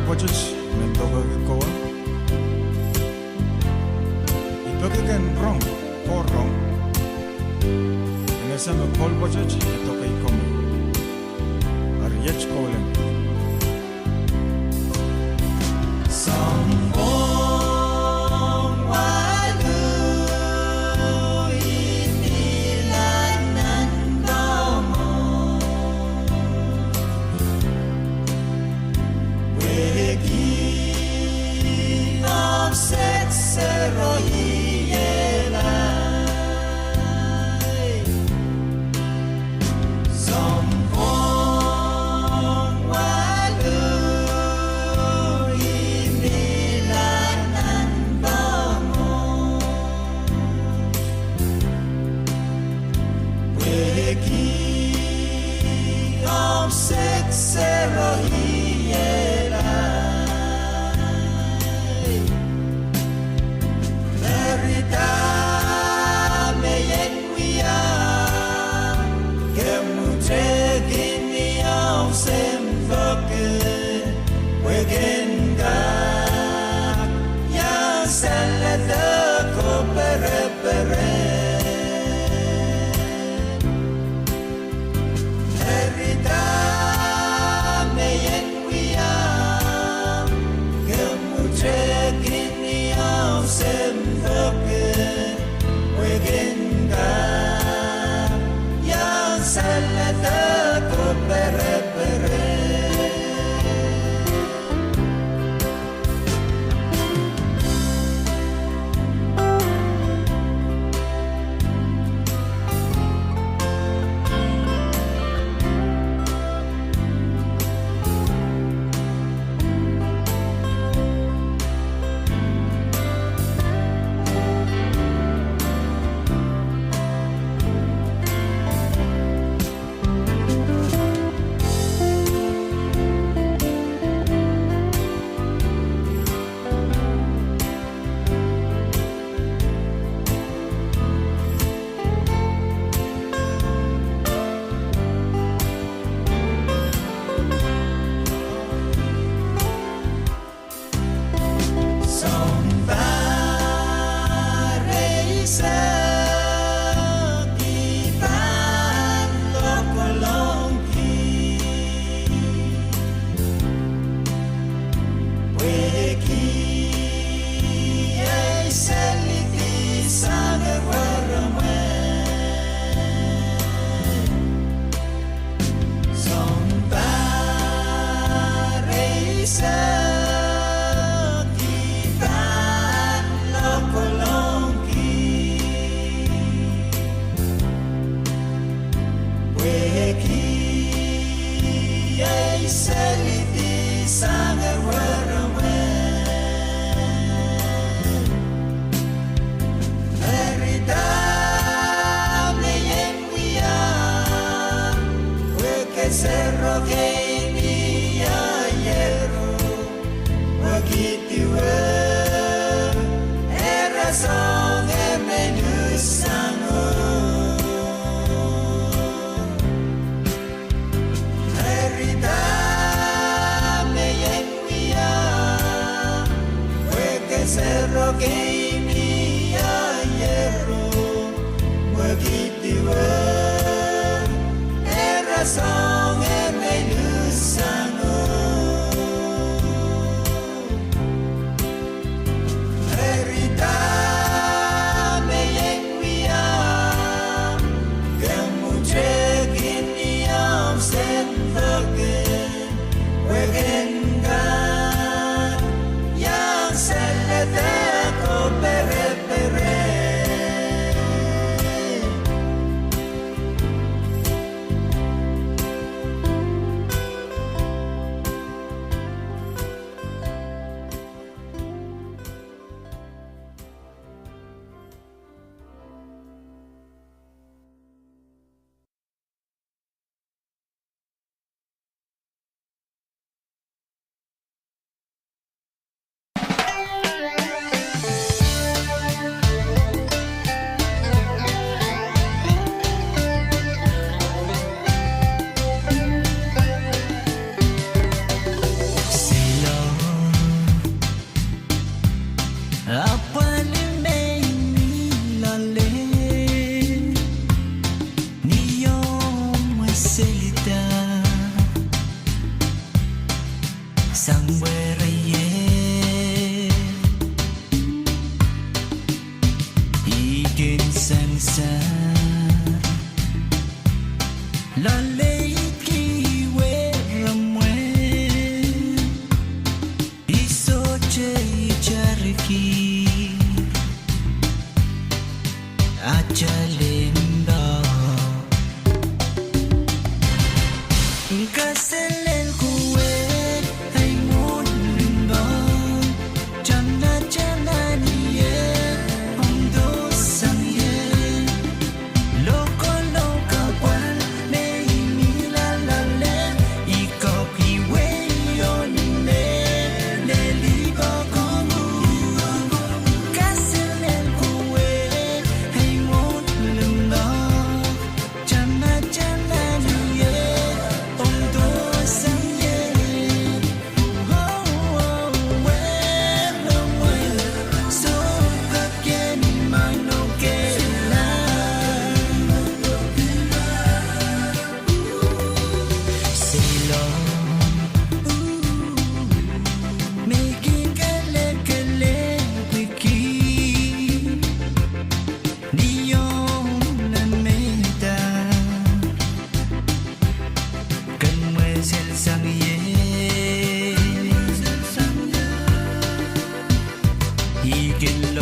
budget mentogawa ipagagan wrong or wrong and some call budget ito kay kom ariach kolen Some zero hiela Merida me yenguia Gemute gini au sem vake Wegenga Ya salada ko pere pere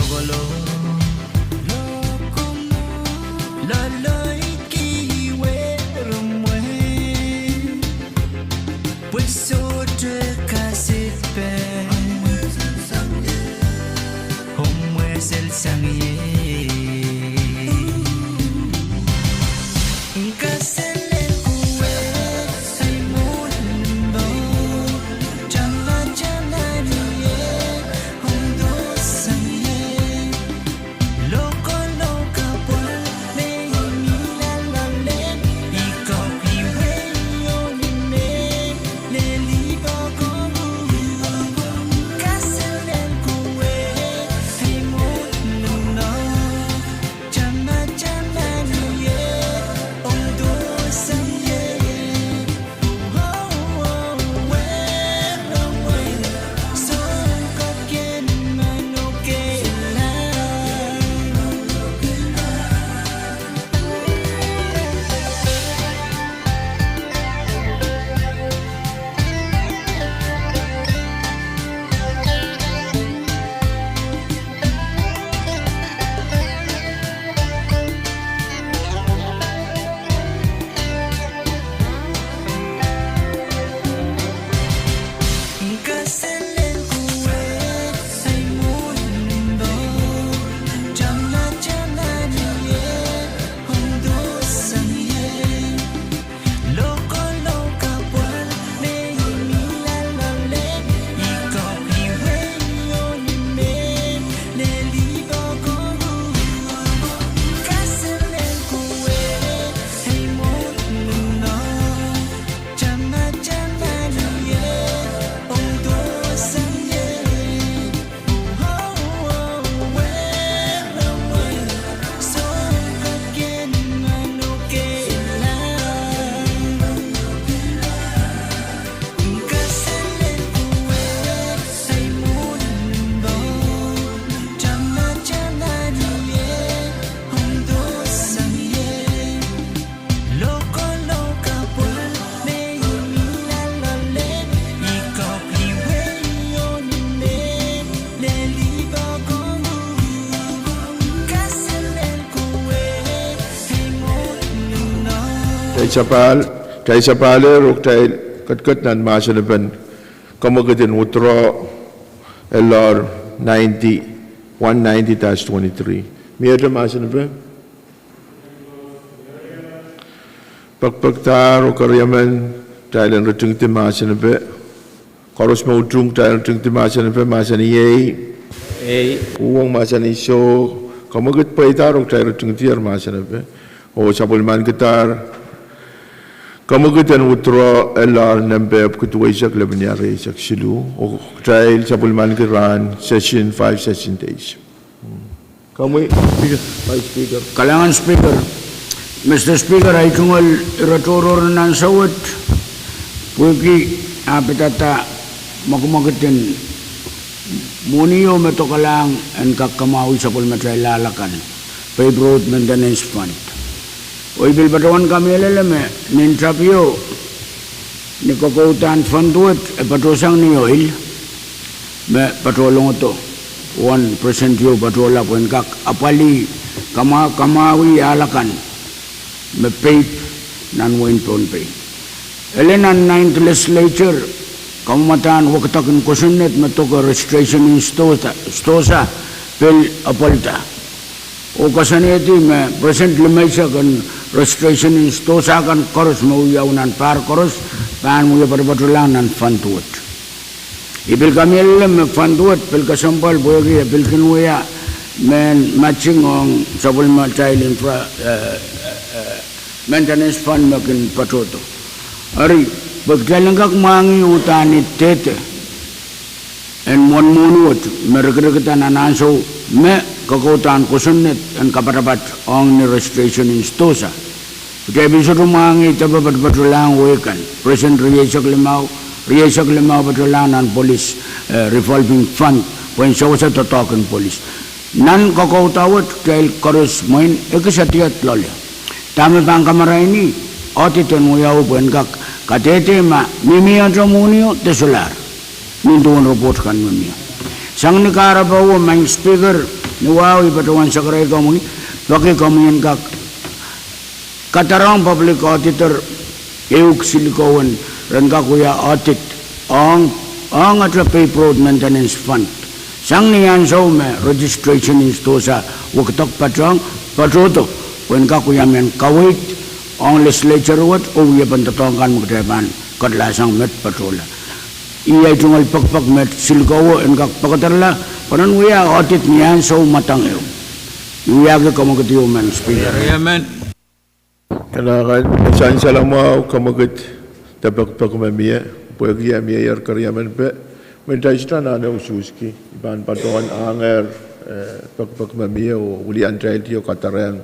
togolo lo lo ikiwe rumwe pues otra casipe homwe sel sangye Tay sapale ruk tay kat nan masanapan kamagatin utro LR 190-23. Miyata masanapan? Pagpagta ruk karyaman tayo lang rating ti masanapan. Koros mautrung tayo rating ti masanapan masaniyay. Uwang masaniso kamagat pa itarong tayo rating ti masanapan. O sapulman gitar kamagitan utro LR number kutuwaisak labanyari sak silu o trial sa pulman kiran session 5 session days. Kami Vice Speaker. Kalangan Speaker, Mr. Speaker, ay tungol iratoror ng sawat puki apitata makumagitin muniyo meto kalang ang kakamawi sa pulmatray lalakan Pave Road Maintenance Fund. O ibil batawan kami alalame, nintrapyo, ni kokoutan fanduat, patrosang ni oil, me patrolong ito, 1% yo patrola po kak apali, kamawi alakan, me pay, nan-win pon pay. Elenan 9th legislature, kamamataan wakatakin kusunet, matoka registration in stosa, pel apalta. O kasaniyati me present limay siya kan registration in stosa kan koros mauyaw nan par koros pan muya parpatulang nan fantuot. Ibil kami alam me fantuot pel kasampal boyagi pel kinuya men matching on supplement child infra maintenance fund makin patoto. Ari pagkalanggak mangi utani tete en mon munuot mereka nananso me kakutan kusunet ang kaparapat ang ni registration in stosa. Kaya bisa rumangi taba patulang wekan. Present riyesak limaw patulang ng police revolving fund when siya sa totokan police. Nan kakutawat kaya koros moin ikasatiyat lole. Tama pa ang kamara ini otiton mo yaw po kak katete ma mimiyan sa munyo tesolar. Nintuan report kan mimiyan. Sang nakarabaw ang Speaker ni wow ipatawan sakray komuni baki komunian kak katarang public auditor euk silikawan ran kakuya audit ang atla paper road maintenance fund sang niyan so me registration instosa waktok patrang patroto wen kakuya men kawit ang legislature wat o ya bantatongkan magdeban kadlasang met patrola iya tungal pakpak met silkawo en kak pakatarla panan uya audit niyan so matang eu uya ke kamagatiyo man speaker Kailangan chance lang mo kamagat tabak pagmamia pwede yamiyar karyaman pe mentajta na na ususki iban patuan anger pagmamia o uli antrail o katarang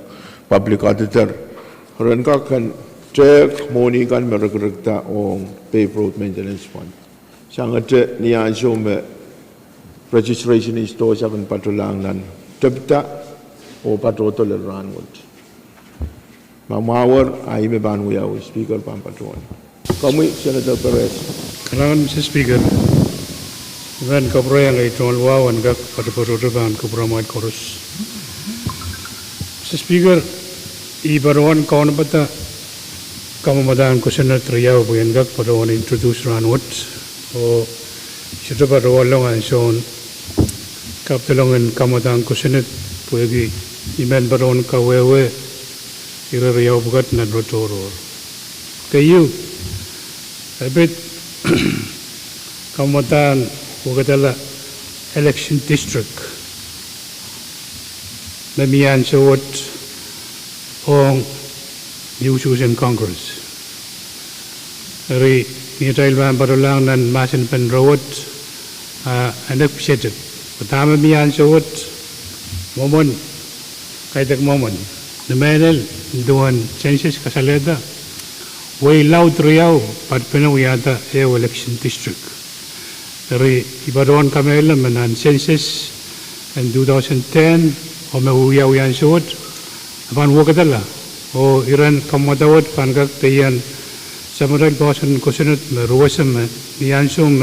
public auditor ren ka kan check money kan merekrekta ong paper road maintenance fund sangat niya so me registration is to sa kan patulang nan tabta o patoto le ranwot Mamawar ay may banwaya o Speaker Pampatuan. Kami, Senator Perez. Kailangan, Mr. Speaker, Ivan Cabrera ay tumalwawan gak patupututuban kubramat korus. Mr. Speaker, ibaruan kawan bata kamamadaan ko Senator Riau bayan gak patuan introduce ranwat o sito paruan lang ang son kaptalangan kamadaan ko Senat pwede iman baruan kawewe Riau bukat na rotoror. Kayu, abit kamatan wakatala election district. Namiyan sa what ong usus in Congress. Ri nitail man barulang nan masin penrawat anak psiajet. Pertama miyan sa what momon kaitak momon. Namanal doon census kasaleda way loud Riau pat pinawiyata election district dari iba doon kami alam manan census in 2010 o mahuyaw yan suot apan wakatala o iran kamatawat pankak tayan sa marag bawasan kusunod maruwasam niyan sum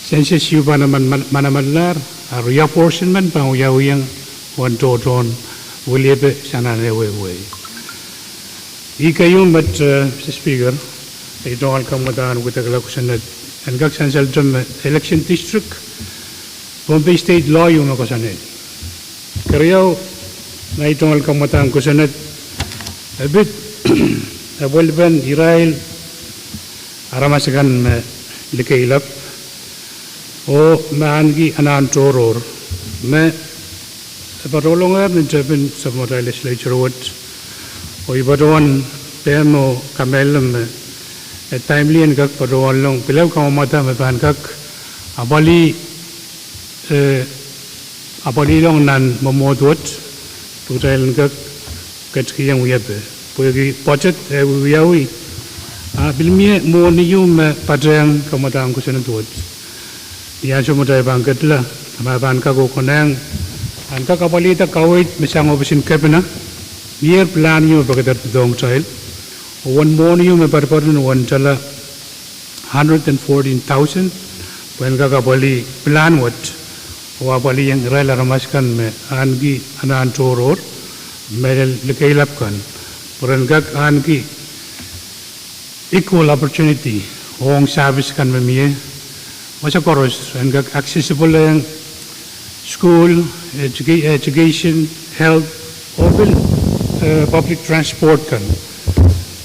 census yuba naman manamadlar Riau portion man pahuyaw yang one toton Williebe sana lewe. Ikayum but Mr. Speaker, ito ang kamadaan ko tagalakusan na ang kaksan sa election district, Bombay State law yung nakasanay. Kariyaw na ito ang kamadaan ko sa nat, abit, abwalban, Israel, aramasagan likailap, o maangi anaan toror, Parolongan menjadi semua legislature wot, o ibaduan pemo kamelam timely and kak paduan long pilaw kamamata mepan kak abali long nan momodwot tutal kak ketskiyang uyabe puagi pochet uyawi bilmie mo niyum padrang kamatang kusenatwot yan sumutay bangkat la mapan kak ukonang Angka kapalita kawit misang opisin kabina near plan you bagadat dong child one more you me parparan one chala 114,000 when kakapali plan what wapali yang rela ramaskan me angi anan toror medal likailap kan puran kak angi equal opportunity hong service kan me mie masa koros and kak accessible yang school, education, health, open public transport kan.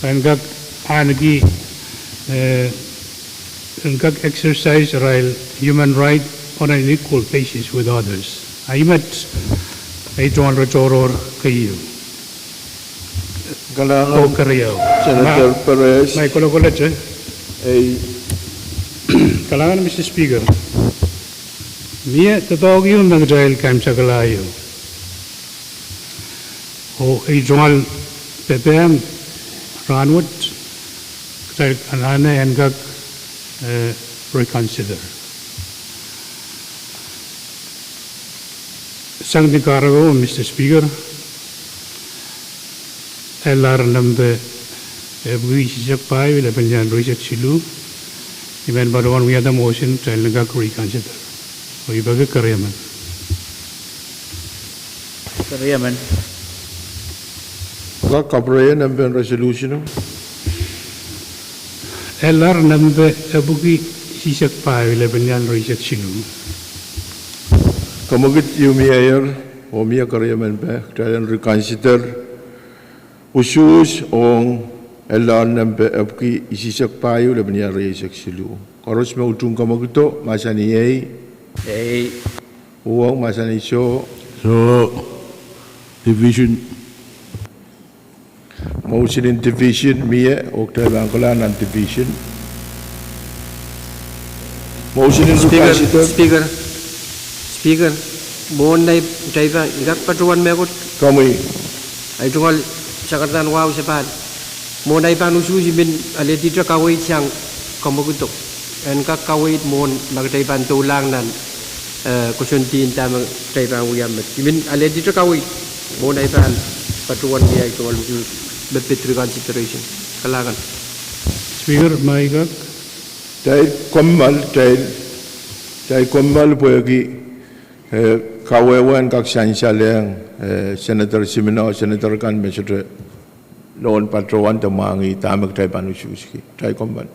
And gag anagi and gag exercise rail human right on an equal basis with others. I met ito ang retoror kayo. Kailangan Senator Perez. May kulo-kulat Kailangan Mr. Speaker. Mia tatawag yung nag-Israel kam sa kalayo. O ijongal PPM ranwat kaya anana yan kag reconsider. Sang di karago Mr. Speaker LR number research 5 11 research silu even but one we had the motion to reconsider. O ibaga karyaman. Kariyaman. Ka kabraya namben resolution. LR nambe abugi sisak payo lebanyan roisak sinu. Kamagit yumi ayer omia kariyaman be kailan reconsider usus ong elan nambe abki isisak payo lebanyan roisak silu. Koros me utung kamagito masani ei uang masani so division motion in division mia okta bangkolan and division motion in reconsider Speaker, mohon naib taipa igak patuan megot kami ay tungal sakatan wow sepan. Mohon naib panusu bin aletitra kawait siyang kamagutok. En kak kawait mohon magtaipan tulang nan kusuntin tama taipan uyamat. Bin aletitra kawait mohon naib pan patuan niya ito walusu bepetri consideration. Kalakan. Speaker, maigak. tay kommal poyagi kawewan kak sansaleng senator Simino senator kan mestre lon patrowan tamangi tamak tay panususki tay kommal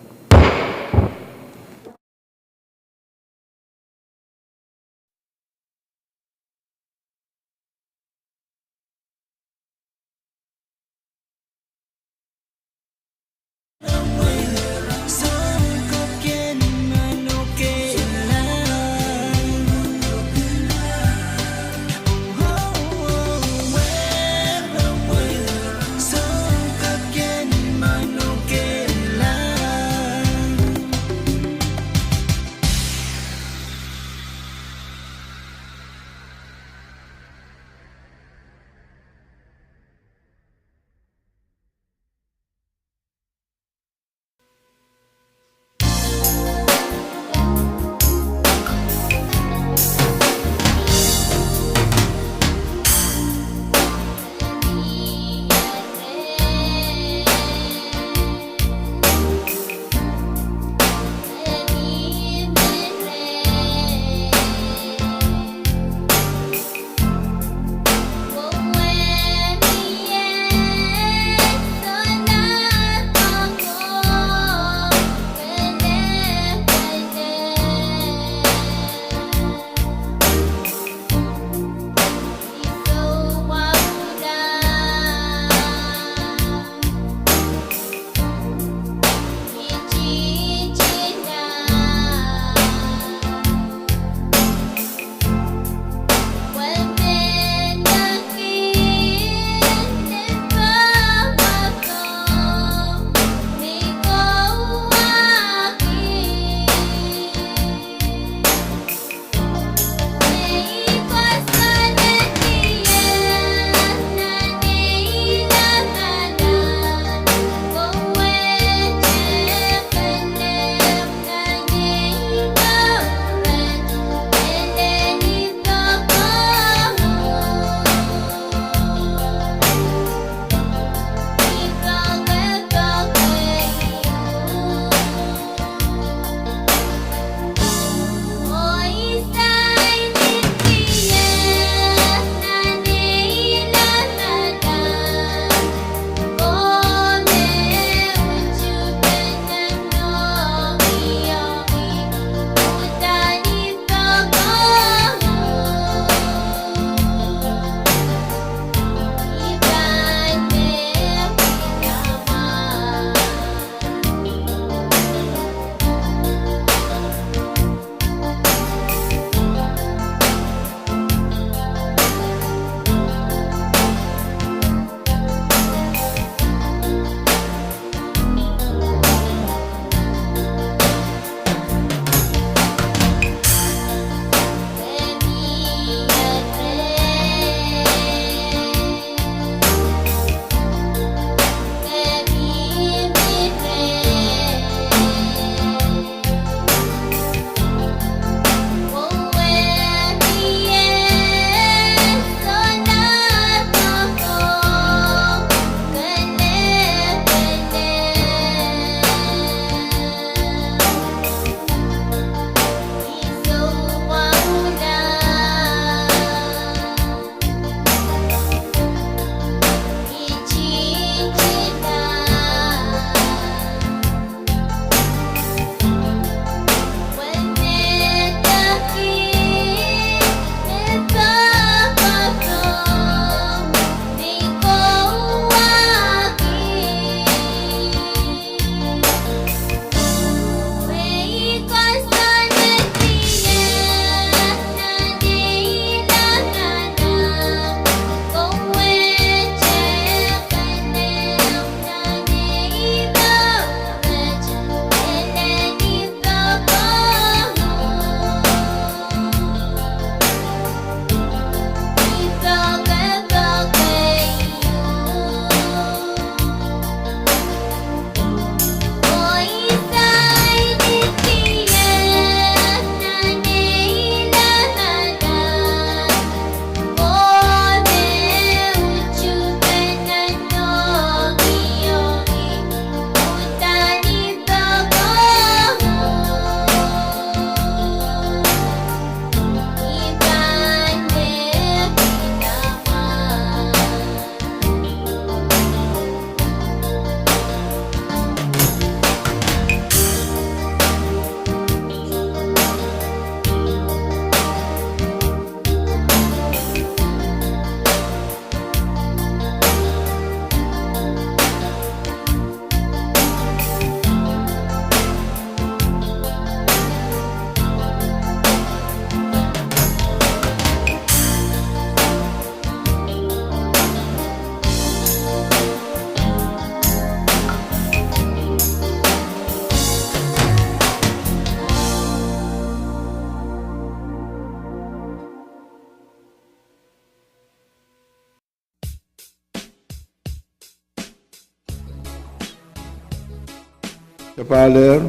Chapaler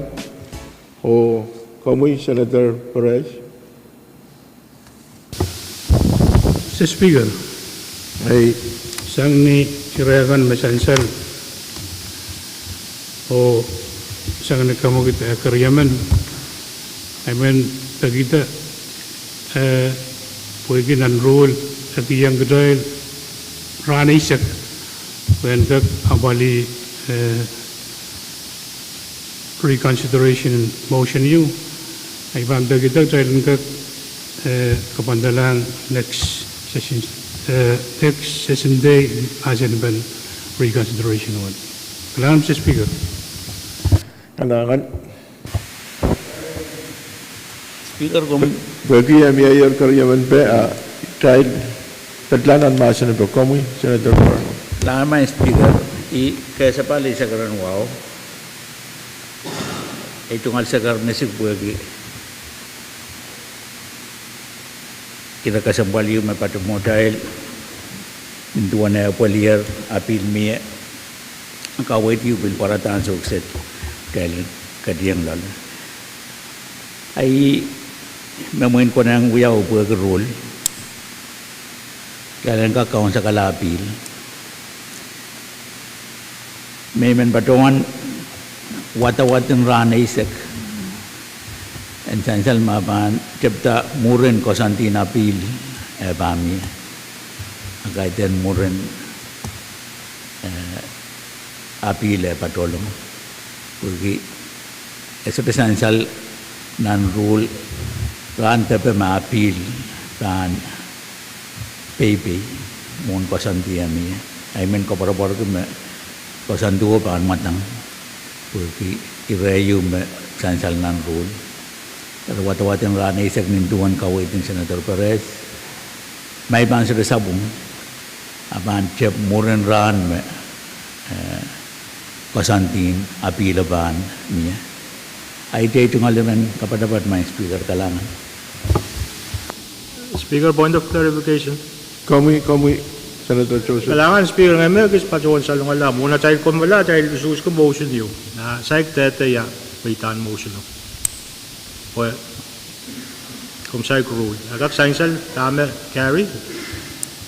o Kamui, Senator Perez. Mr. Speaker, Hey, sang ni kirayakan masansal o sang ni kamu kita karyaman, I mean kita puikin an rule lagi yang kedai rana isak when kak abali reconsideration motion you ay bang kita jalan kak kepandalang next session day asan ban reconsideration one. Kailangan Mr. Speaker. kailangan Speaker kung bagi yang mayor karyawan pe trial tadlanan masa na Kamui, Senator Perez. lama Speaker i kaysa pala sa karan wow itong alsagar na si Buwagi kita kasambali yung mapatamo dahil mintuan na palier apil miya ang kawait yung bil para taan sa ukset dahil kadiyang lalo ay mamuin ko na ang uyaw Buwagi rule dahil ang kakawang sa kalapil may man batongan wata-watin rana isak and sansal mapan cepta muren kosantina pil bami agaitan muren apil patolong pergi esok sansal nan rule ran tepe ma apil kan pepe mon kosantia mi I mean ko para-para ko kosantuo pan matang pergi irayu me sansal nan rule pero wata-wata yung rana isak nintuan kawit ng Senator Perez may bang sa sabong apan cep muren ran me kasantin apilaban niya ay ito yung alaman kapadapat may Speaker kalangan. Speaker, point of clarification. Kamui, Senator Joseph. Kailangan Speaker ng Amerikas patuwan sa lungalam. Muna tayo kung wala, tayo susus ko motion yun. Na saik tete ya, waitan motion yun. Well, kung saik rule. Agak sainsal, tama, carry.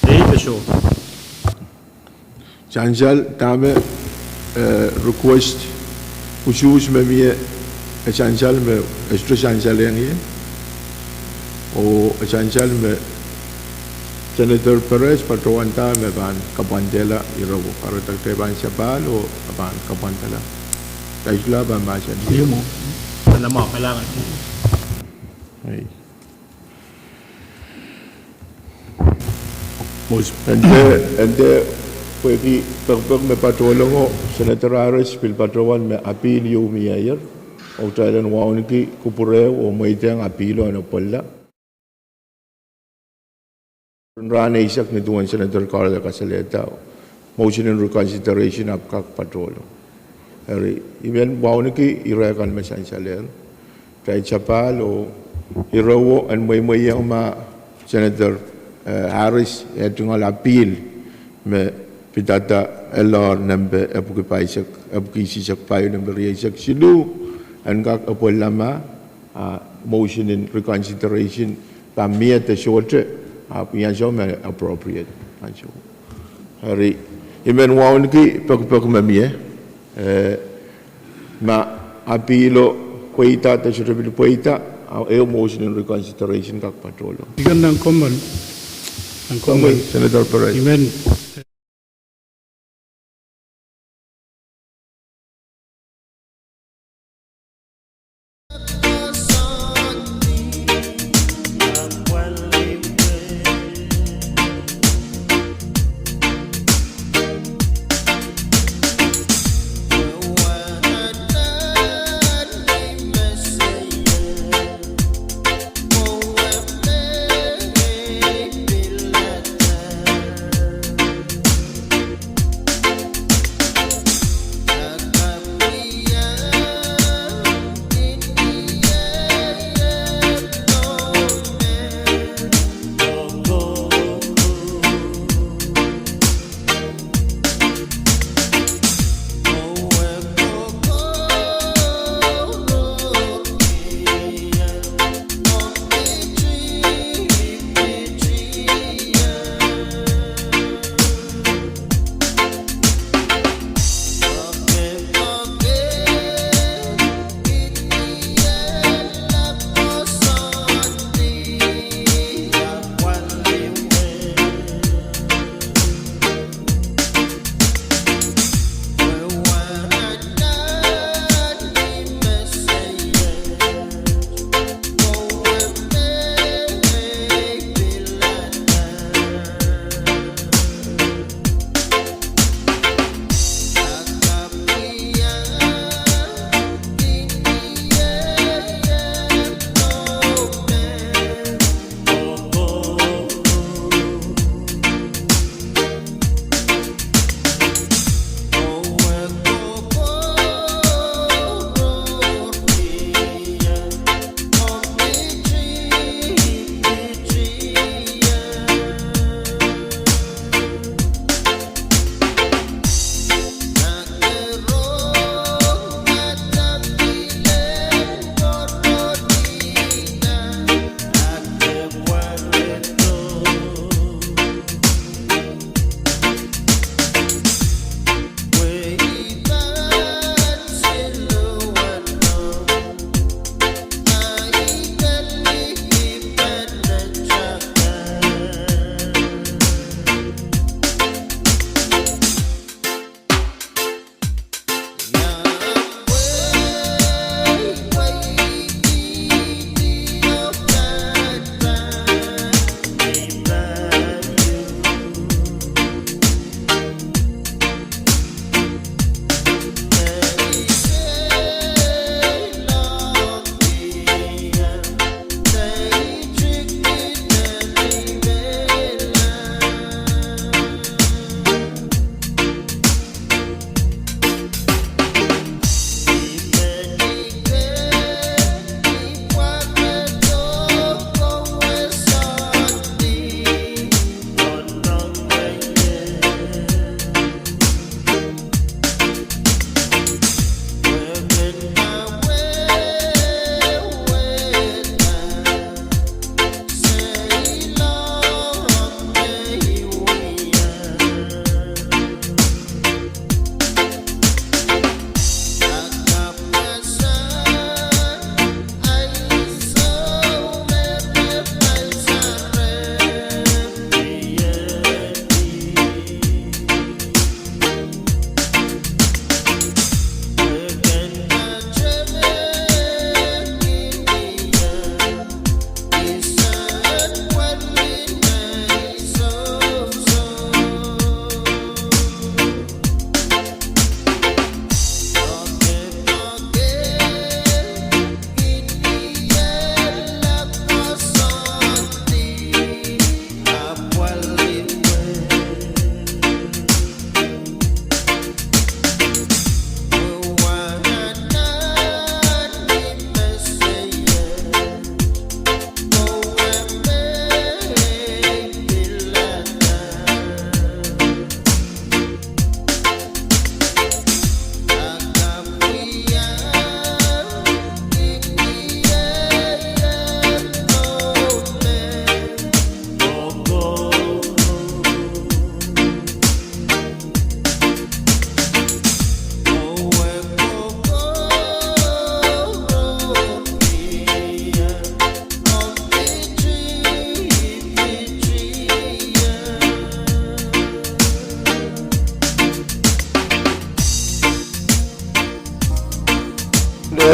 Date show. Chansal tame request khusus में भी chansal में extra chansal yang ये और chansal में Senator Perez patuanta में ban kapantela irawo para takte ban siapal o ban kapantela kaisla ban macam ni. Iyo mo. Ano mo kailangan? Hey. Ente pwede pagpag may patulong o Senator Ares pil patrawan may apil yung mayor o talan waon ki kupureo o may tiyang apilo ano pala rana isak ni tuwan Senator Carla Casaleta motion in reconsideration of kak patulong hari iben waon ki irakan masan saler kay chapal o irawo an may yang ma Senator Harris itu ngal apil me pitata LR number apu kisi sak payu number sak silu angkak apol lama motion in reconsideration pamia te shorte yang so me appropriate anjo hari imen waun ki pag mamie ma apilo kuita te shorte bil kuita motion in reconsideration kak patrolo Ikan ng common. Ang common. Senator Perez. Amen.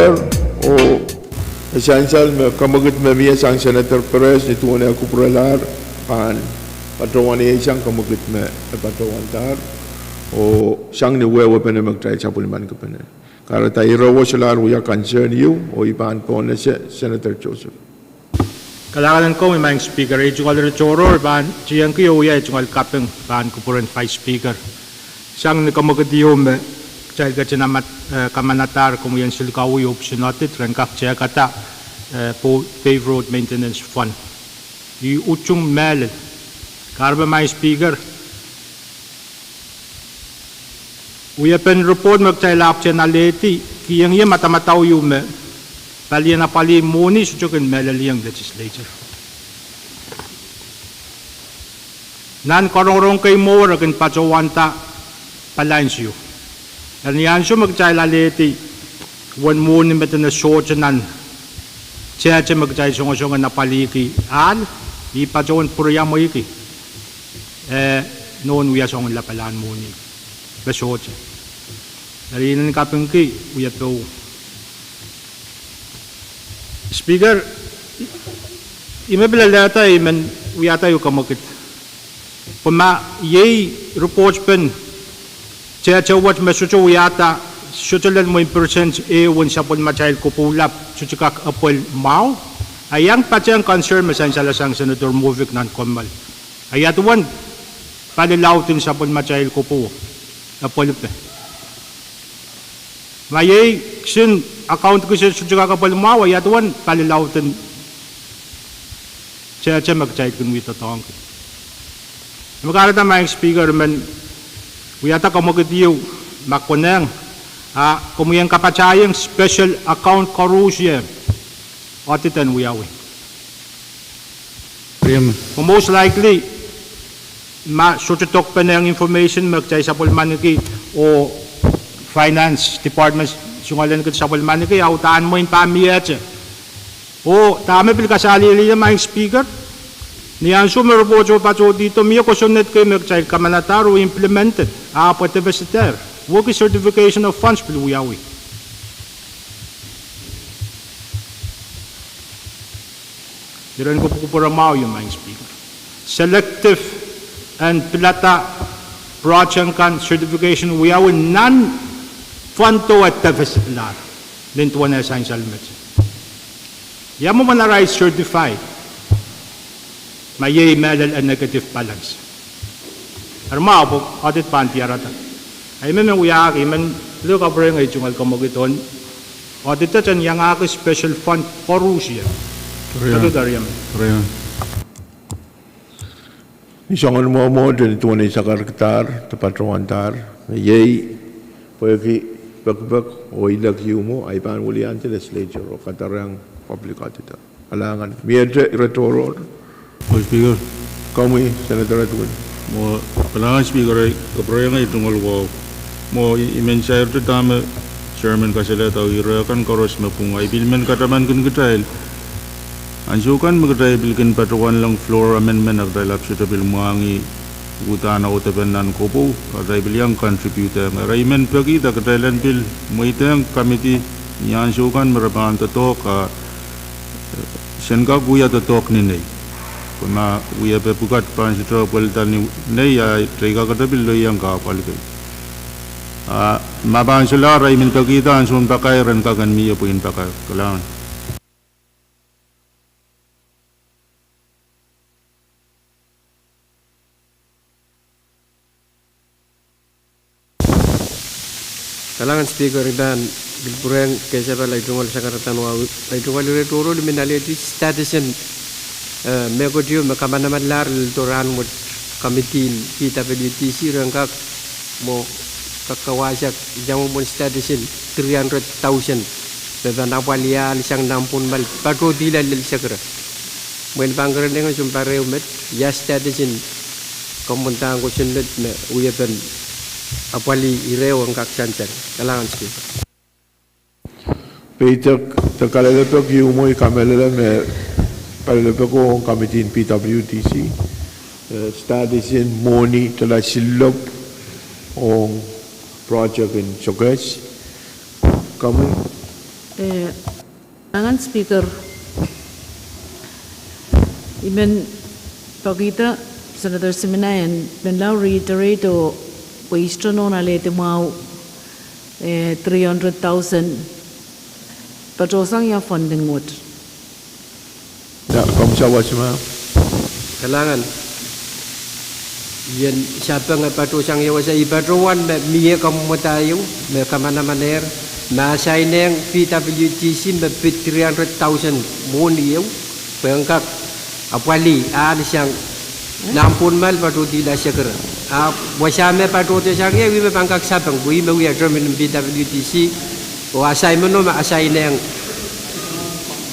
Speaker, o essential me kamagut me mia sang Senator Perez ni tuone aku puralar pan patrawan isang kamagut me patrawan tar o sang ni wewe pene magtay chapuliman ko pene. Kara tayo rawo sila ruya concern you o ipan po na Senator Joseph. Kalakalan ko may mga speaker, jungal rechoror ban jiyang ko ya jungal kapeng ban kupuran vice speaker. Sang ni kamagadiyo me chai ka chinamat kamanatar kumuyan silkaw yu optionatit rangkak chaya kata po pave road maintenance fund. Yu uchung mel karba may speaker. Uya pen report magchay lap chena leti kiyang iya matamataw yu me pali na pali muni suchukin melaliyang legislature. Nan korong kay mo rakin pachawanta palines yu. Dan yan siya magchay laleti wan muni meta na short nan siya magchay sunga na paliki al ipachawan purya mo iki noon uya songon lapalan muni ba short dari nan kapeng ki uya to Speaker, imabilalata iman uyata yu kamakit. Pama yei reports pen chacha wat mesucho uyata sutulan mo % wan sapon machail kupulap suchikak apol mau ayang pachang concern masan salasang Senator Movic nan komal. Ayatuan palilautin sapon machail kupu apol pe. Mayay sin account ko sa sujuga kapal mawa yatuan palilautan siya magchay kun wito tong ko. Magarata mga speaker man uyata kamagitiyo makunang kumuyang kapachayang special account korusya otitan uyawi. Most likely sututok pa na yung information magchay sa pulmaniki o Finance Department sungalan ko sa pulman kay autaan mo in pamiyat. O tama bil kasali liya mga speaker. Niyan sumer po jo pa jo dito miyo ko sunet kay magchay kamanataro implemented. Pwede besiter. Work certification of funds bil uyawi. Diran ko po mao yung mga speaker. Selective and plata project kan certification uyawi non Fanto at deficit lar. Lintuwa na essential meds. Yamu man na rice certified. May medal and negative balance. Arma po audit pantiarata. Ay men uyaki men look up ring ay jungal kamogiton. Audit tan yang ako special fund for Russia. Ito dariyam. Isang mo din ito na isa karakter tepat rawantar. Yay pwede Bak o ilag mo ay panulian sa legislature o katarang public auditor. Alangan. Miedre retoror. Speaker. Kami, Senator Edwin. Mo palangan speaker ay kapraya nga itong alwa. Mo i-menshare to tama chairman kasi letaw irakan koros mapungay bilmen kataman kun katail. Ansukan magkatail bilkin patuan lang floor amendment nagdailap siya bil muangi Gutana utapan kopo, katay bilyang contributor. Rayman pagi da katailan bil muitang committee yan sukan merapan tatok senka guya tatok ni nei. Kuna guya pe bukat pan sitro peltan ni nei ya trega katabil lo yang ka palkai. Maban sila rayman pagi da ansun pakai ren kagan miya puin pakai kalangan. Kalangan speaker dan bilpurang kesa pala itungol sa karatan wa itungol ure toro di minaliti statusen megodio makamanaman lar toran mo kamitin kita PWTC rangkak mo kakawasak jamu mon statusen 300,000 beban apalia lisang 60 mal patro dila lil sakra Mwen pangkaran dengan sumpare umet ya statusen komentang ko sundet na uyapan apali ireo ang kaksansan kalangan speaker. Peter takalalapag yung mo ikamalala me palalapag ko ang kamitin PWTC statusen money tala silop ang project in Chogas kami Kailangan Speaker, even pakita Senator Siminayan, benlaw reiterate o question on alete mau 300,000 patosang ya funding what? Ya, Komisawa Sima. Kailangan yan siapa nga patusang yawa sa ibaruan miye kamu tayo me kamana maner na say neng PWTC me 300,000 moni yaw pengkak apali siyang nampun mal patu tidak seger wasame patu te sang yaw me pangkak sabang bui me wi German PWTC o asay mono ma asay neng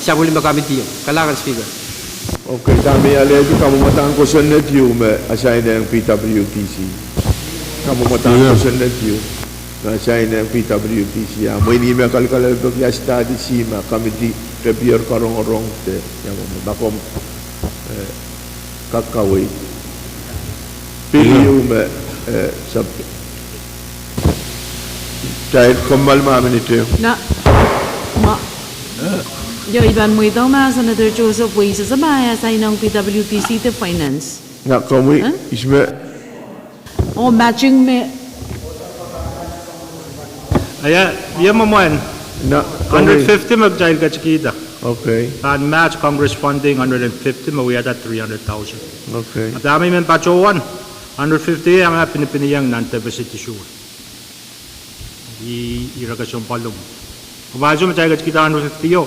sa uli makamiti kailangan Speaker. Okay, dami alegi kamu matang ko sa net you me assign ng PWTC. Kamu matang ko sa net you na assign ng PWTC. Mo ini me kalkal ya study sima kami di repair karong te ya mo bakom kakaway. Pili you me sa child komal maminite. Na Yo iban mo ito ma Senator Joseph Ways sa baya sa inang PWTC to finance. Na kami isme Oh matching me. Aya, iya mamuan. na 150 mag-child ka chikita. Okay, And match Congress funding 150 mawiyata 300,000. okay. At dami men pachowan. 150 ang pinipiniyang non-diversity sure. Iragasyon palong. Kumaso ma-child ka chikita 150 yo.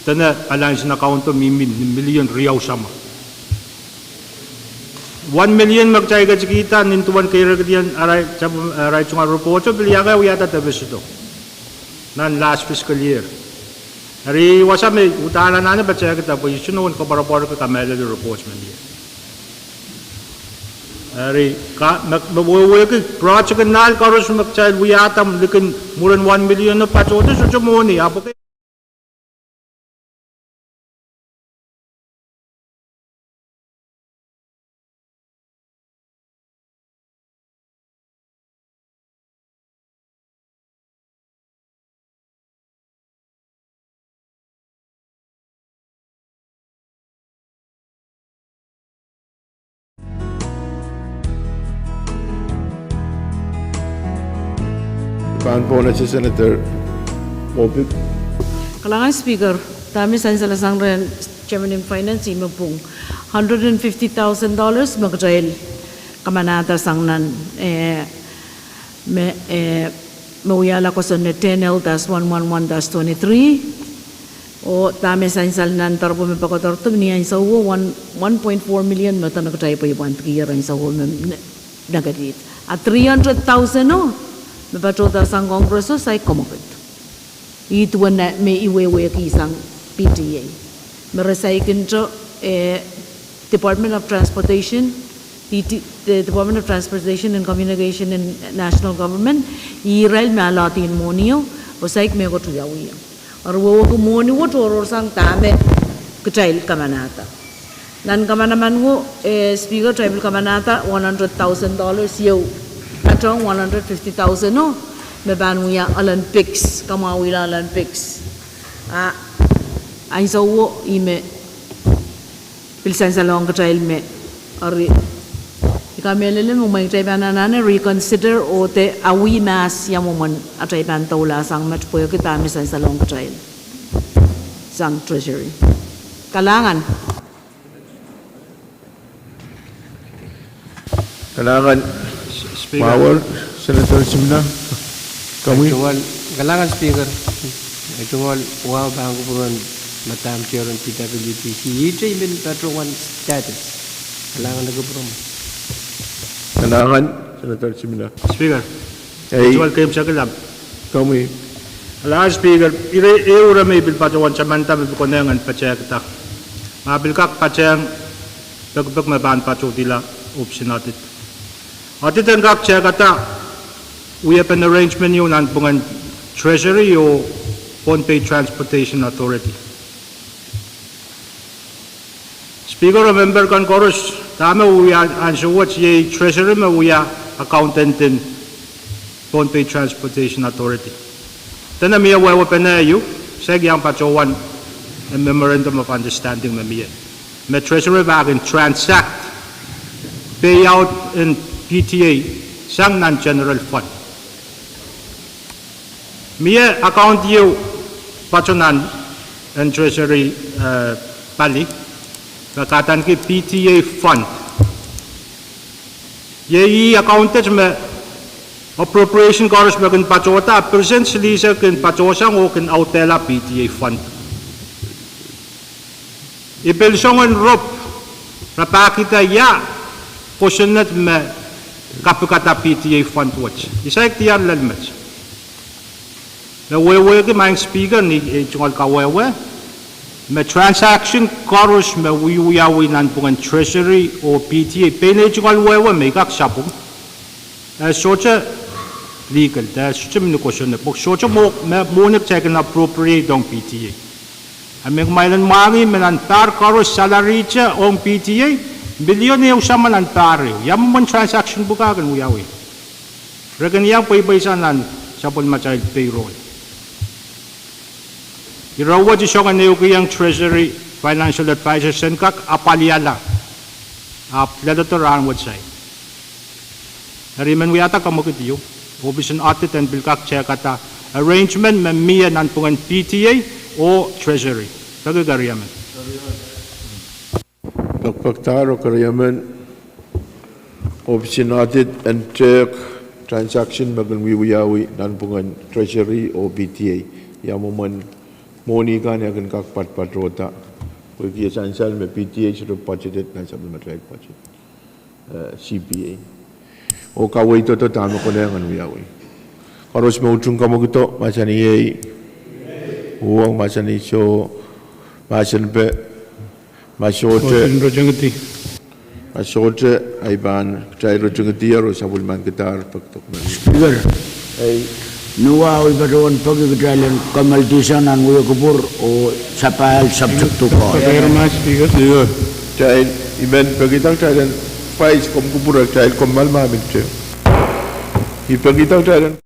Tana alliance na account million riyaw sama. 1 million mag-chay ka chikita nintuan kay ragdian aray chunga report so biliyaga wiyata tabesito. Nan last fiscal year. Ari wasa me utana na ba chay kita position on ko para ka kamela the reports man here. Ari ka magbawoy ka project nal karos mag-chay wiyata likin muran 1 million na pachote so chumoni apo kay Kaan po na si Senator Mopik. Kailangan Speaker, dami sa salasang rin Chairman ng Finance imo pong $150,000 mag-jail kamanata sang nan mawiyala ko sa NETENEL -111-23 o dami sa nan tarpo me pakotorto niya sa uwo 1.4 million mata nagtay pa yung 3 year sa uwo nagadit at 300,000 no Mapatota sang Kongreso sa komokit. Ito na may iwewe kisang PTA. Marasay kinto Department of Transportation, the Department of Transportation and Communication and National Government, Israel malatin monio, o saik me ko tuyawiya. Arwo ko monio wo toror sang tame kecil kamanata. Nan kamanaman wo Speaker Tribal Kamanata $100,000 yo. Atong 150,000 no mebanu ya Olympics kamawila Olympics ay sa wo ime pilsan sa long trial me ari ikamelele mo may try banana reconsider o te awi mas ya mo man atay ban tawla sang match po kita misan sa long trial sang treasury kalangan Power, Senator Simna. Kami. Kailangan Speaker. Ito nga wow bang ko puron matam chair ng PWTC. Ito yung patrongan status. Kailangan na ko puron. Kailangan Senator Simna. Speaker. Hey. Usual kayo sa kalab. Kami. Kailangan Speaker. Ira may bilpatuan sa manta bibukonengan patsaya kita. Mabilkak patsayang pagpag maban patsutila upsinatit. At itong kakcha kata, we have an arrangement yun ang pungan Treasury o Phone-Pay Transportation Authority. Speaker, remember kan koros, tama uya answer what's ye Treasury ma uya accountant in Phone-Pay Transportation Authority. Tana miya wawa pa na yu, Segiang Pachowan a memorandum of understanding me mie. Me treasury wagon transact payout in PTA sang non-general fund. Mie account you Pachonan and treasury pali kakatan ki PTA fund. Ye accounted me appropriation chorus me kin Pachota present silisa kin Pachosang o kin Autela PTA fund. Ipelsongan rop rapakita ya kusunat me kapukata PTA fund watch. Isaik tiar lalmets. Na wewe ki maing speaker ni chungol ka wewe me transaction chorus me wiyawi nan pungan treasury o PTA pene chungol wewe me kak sapung. Socha legal. Socha minu kusunat. Socha mo monik check and appropriate dong PTA. Aming mailan mari menantar karo salary cha ong PTA bilyon yung sa menantar yung mon transaction bukagan uyawi regan yang paysanan sa pun child payroll irawa di siya kanyo kayang treasury financial advisor sen kak apaliala apladatoran website nariman uyata kamukitiyo obisan audit and bilkak check kata arrangement mamiya nan pungan PTA o treasury. Tagagariyaman. Pagpagtar o kariyaman option audit and check transaction bagan wiwiyawi nan pungan treasury o BTA. Yamuman moni kan yakan kakpat patrota. Pagi sansal me PTA sudah budgeted nan sabun matrik budget. CPA. O kawai to tamu kolengan wiyawi. Harus mengujung kamu gitu macam ni. Uang macam ni so macam be masote aiban cai rojengeti harus sabul man kita paktok man. Speaker, nuwa ibaron pagi kedalan kamaltisan ang uyo kubur o sapal subject to ko. Speaker, cai event pagi tak cai dan faiz kom kubur cai kom mal mamin cai. Ipagi tak cai dan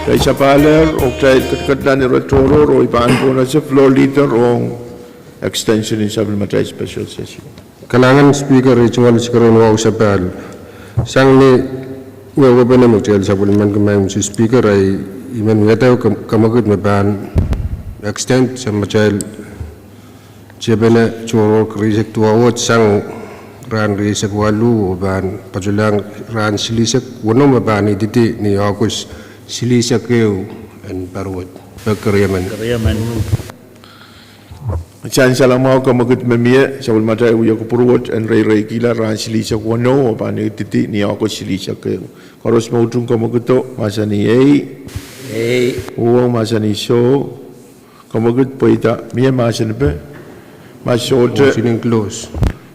Kay Chapaler o kay katkat ni Retoro o ipaan po na sa floor leader o extension in supplementary special session. Kalangan Speaker Ijungal Sikaron wa usapal. Sang ni wa ba na magtial sa buliman kamay si Speaker ay iman ngataw kamagut maban extend sa machal jebena choro krisek tuawat sang ran risek walu ban pajulang ran silisek wono mabani diti ni August silisek keu and parwat pagkariyaman. Chan salamau kamagut memia sa bulmatay uya ko purwat and ray kila ran silisek wono mabani diti ni August silisek keu. Koros mautung kamaguto masani uang masani so kamagut poita mia masani pe masote close.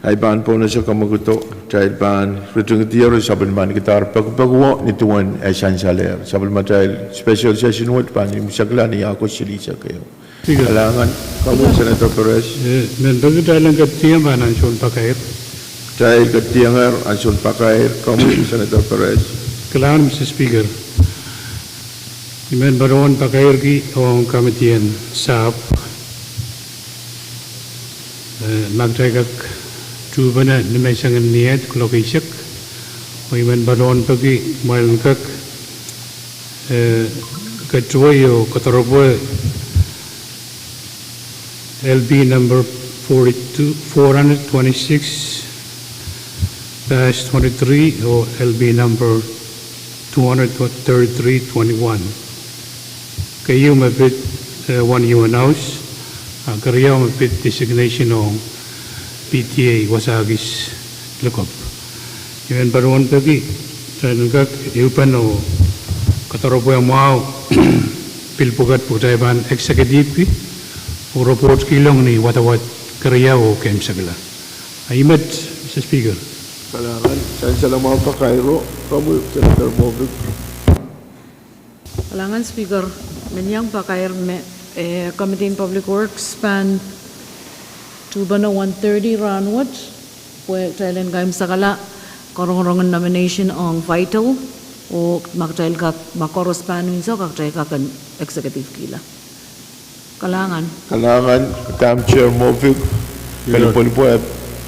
Ay ban po na sa kamaguto dahil ban retung tiyaro sabon ban kita pagpagwa nituan ay sansaler sabon matay special session what pan yung sagla ni ako sili sa kayo. Kailangan kamu Senator Perez. Member kita lang katiyang ba nansun pakair? Dahil katiyang ansun pakair kamu Senator Perez. Kailangan Mr. Speaker. Member on pakair ki ang kamitian sab magtagak Tubana ni may sangan niat lokaisak o iman baron pagi malkak katuayo kataraboy LB number 426-23 o LB number 233-21 kayo mapit one you announce kariyaw mapit designation o PTA wasagis lekop. Yan baruan pagi tanungkak iupan o katoropo yang mau pilpugat putai ban eksekutif o report kilong ni watawat karya o kem sagla. Aymat Mr. Speaker. Kailangan san salamau pakairo kamu Senator Bobrik. Kailangan Speaker menyang pakair Committee in Public Works span Tubana 130 ranwat pwede taylan kaim sakala korong-korongan nomination ang vital o magtayl ka makorospanin so kakchay ka kan executive kila. Kailangan Madam Chair Movik kalipon po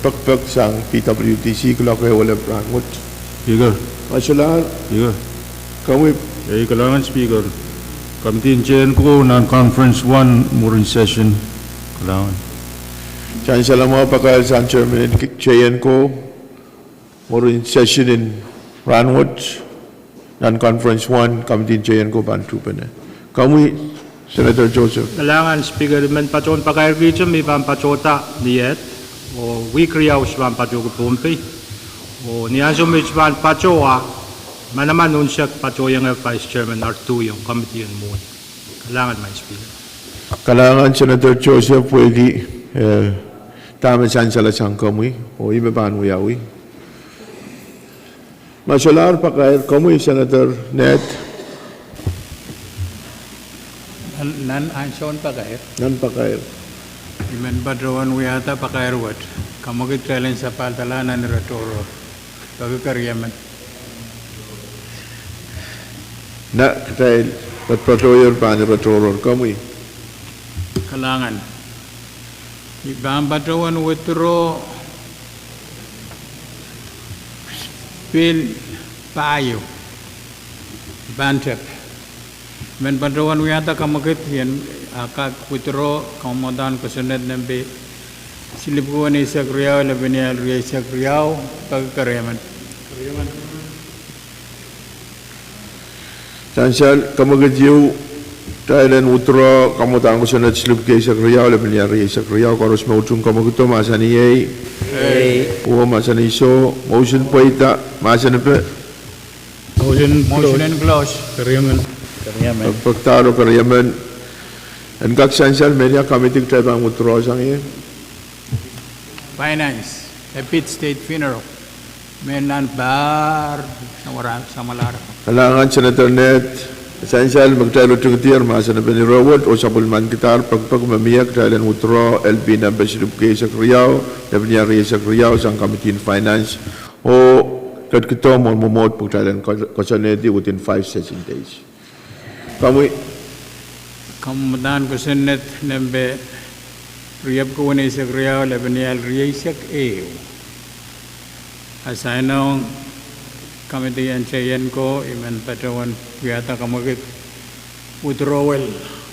pagpag sang PWTC kula kayo wala rangot. Speaker. Masular. Speaker. Kami. Kailangan Speaker. Committee in Chair ko non-conference 1 murin session. Kailangan. Chan salamau pakal san chairman Chayan ko morin session in Ranwood non-conference 1 committee Chayan ko bantu pa na. Kamu Senator Joseph. Kailangan Speaker men patron pakair kita may pampachota niat o wikriyaw sa pampacho ko pumpi o niyaso may pampachoa manaman nun siya pachoyang Vice Chairman R2 yung committee yun muna. Kailangan may Speaker. Kailangan Senator Joseph pwede tama san sala sang kamu o iba ban uyawi. Masalar pakair kamu Senator Ned. Nan anson pakair. Nan pakair. Iman badroan wiyata pakair wat. Kamagit kailan sa paltalanan ni Retoro. Pagkakaryaman. Na katail patpatoyer pa ni Retoro kamu. Kalangan. Ibang badroan witro pil payo. Bantep. Men badroan wiyata kamagit yan akak witro kamodan kasunod ng be silipuan ni Sakriyaw labinial riya Sakriyaw pagkaryaman. Sansal kamagit yu Thailand withdraw kamu tangko sa netslip kay sa kriyaw le panyari sa kriyaw koros mautung kamu kito masani ay uwa masani so motion po ita masani pe Motion and close. Kariyaman. pagpagtalo kariyaman and kaksansal media committee tayo bang withdraw sang iyan Finance. Epit State Funeral. Menan bar sa Malara. Kailangan Senator Net essential magtayo ng tier masani pe ni Robert o sa pulman kitar pagmamiyak Thailand withdraw LB number silip kay sa kriyaw le panyari sa kriyaw sang committee in finance o kat kito mo momot pagtalan kasanedi within 5 session days. Kamu Kamudan ko senet nembe riyab ko ni sa kriyaw lebenial riyasak eo. Asainong committee and chayan ko iman patawan kuyata kamagit withdrawal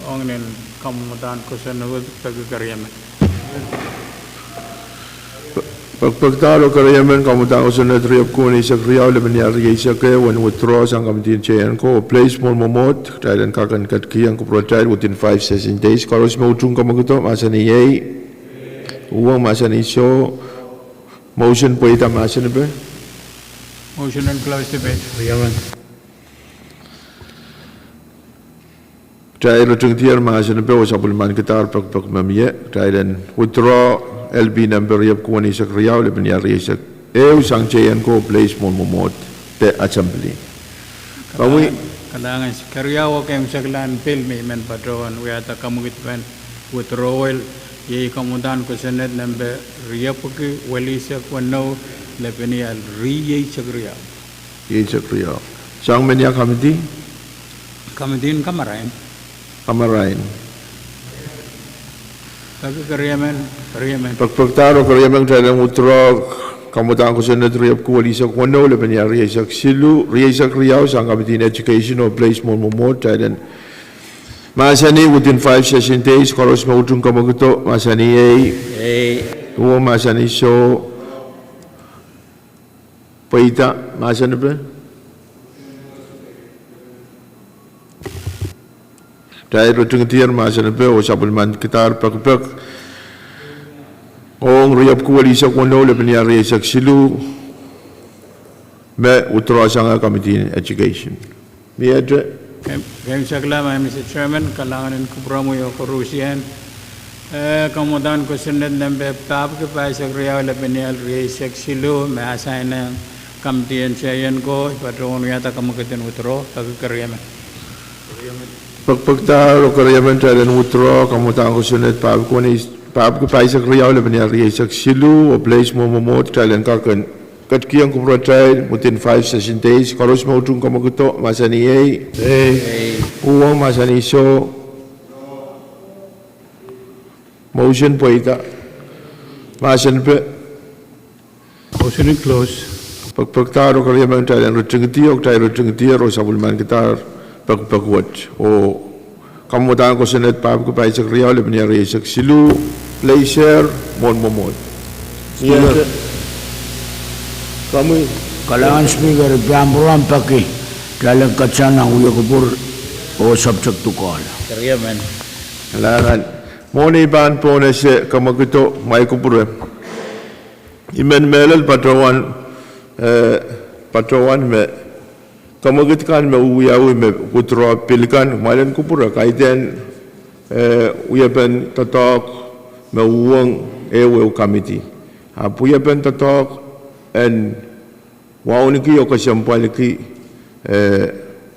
ong nen kamudan ko senet pagkakariyaman. pagpagtalo karayaman kamu tao sa netriyap ko ni sa kriyaw le panyari sa kay when withdraw sang committee in chayan ko place mo momot Thailand kakan katkiyang ko protect within 5 session days karos mautung kamagito masani ay uwang masani so motion po ita masani ba Motion and close debate. Kariyaman. Thailand tung tier masani ba o sa pulman kitar pagmamiyak Thailand withdraw LB number yap ko ni sa kriyaw le panyari sa sang chayan ko place mo momot te assembly kamu Kalangan si Karyawa kayong saglan film iman patawan wiyata kamugit ban withdrawal ye kamudan ko senet number riyapuki walisa kwano lepeni al riye sagriya sa kriyaw sang menya committee kamidin kamarain kamarain pagkakariyaman pagpagtaro kariyaman Thailand withdraw kamutan ko sa netriyap ko wali sa kwano le panyari sa silu riya sa kriyaw sang committee in education o place mo momot Thailand masani within 5 session days koros mautung kamagito masani ay uwa masani so paita masani ba dahil rutung tiar masani ba o sabulman kitar pagpag ong riyap ko wali sa kwano le panyari sa silu me withdraw sang committee in education Miedre kayong sagla Mr. Chairman kalangan ko promo yo korusian kamudan ko senet number pap ke pa sagriya lepeni al riye saksilu me asaina kamtian chayan ko patawan yata kamukitin withdraw pagkakariyaman pagpagtalo karayaman Thailand withdraw kamutan ko sunod paab ko paisa kriyaw le panyari sa silu o place mo momot Thailand kakan katkiyang ko protect within 5 session days karos mautung kamagito masani ay uwang masani so motion po ita masan pe Motion and close. pagpagtalo karayaman Thailand rutung tiyok tayo rutung tiyok o sabulman kitar pagpagwat o kamutan ko sunod paab ko paisa kriyaw le panyari sa silu placer mon momot kamu Kalangan speaker Pamburan paki dalam kacana uya kubur o subject to call. Kariyaman. kailangan moni ban po na siya kamagito may kupure imen melal patrawan me kamagit kan me uyawi me withdraw pilikan malen kupura kaiten uyapen tatok me uwang ewe committee uyapen tatok and wauniki o kasampaliki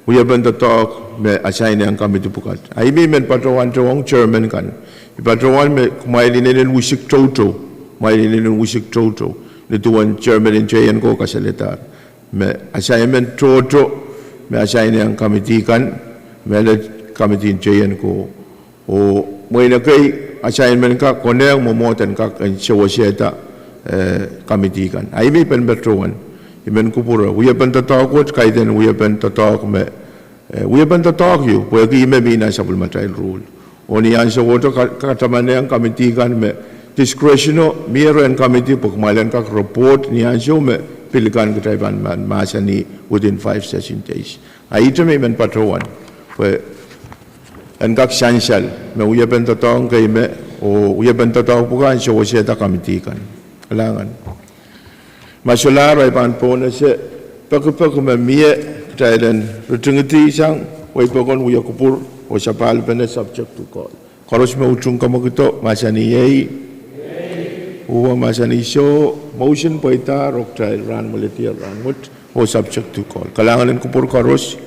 uyapen tatok me assign ang committee pukat ay men patrawan tawang chairman kan patrawan me kumailinin wisik toto nituan chairman in chayan ko kasalitar me assignment toto me assign ang committee kan me committee in chayan ko o may na kay assignment ka koneng momotan ka kan siyawasiyata committee kan ay may patrawan imen kupura uyapen tatok kaiten uyapen tatok me uyapen tatok yu pwede ime bina sa bulmatay rule oni yan sa water kataman ang committee kan me discretional miro and committee pagmalan ka report niyan siya me pilikan ka tayo man masa ni within 5 session days ay ito may man patrawan Engkak syansal, me uya bentotong kay me, o uya bentotong bukan siya wasiya ta kamitikan. Kalangan. Masalah ay panpo na siya, pagkapag mamiya, kailan, rutungiti isang, way pagkon uya kupur, o sa palpa na subject to call. Karos me utung kamagito, masaniyay, uwa masaniso, motion po ita, rock trial, ran mulitiya, ran mut, o subject to call. Kalangan ng kupur karos,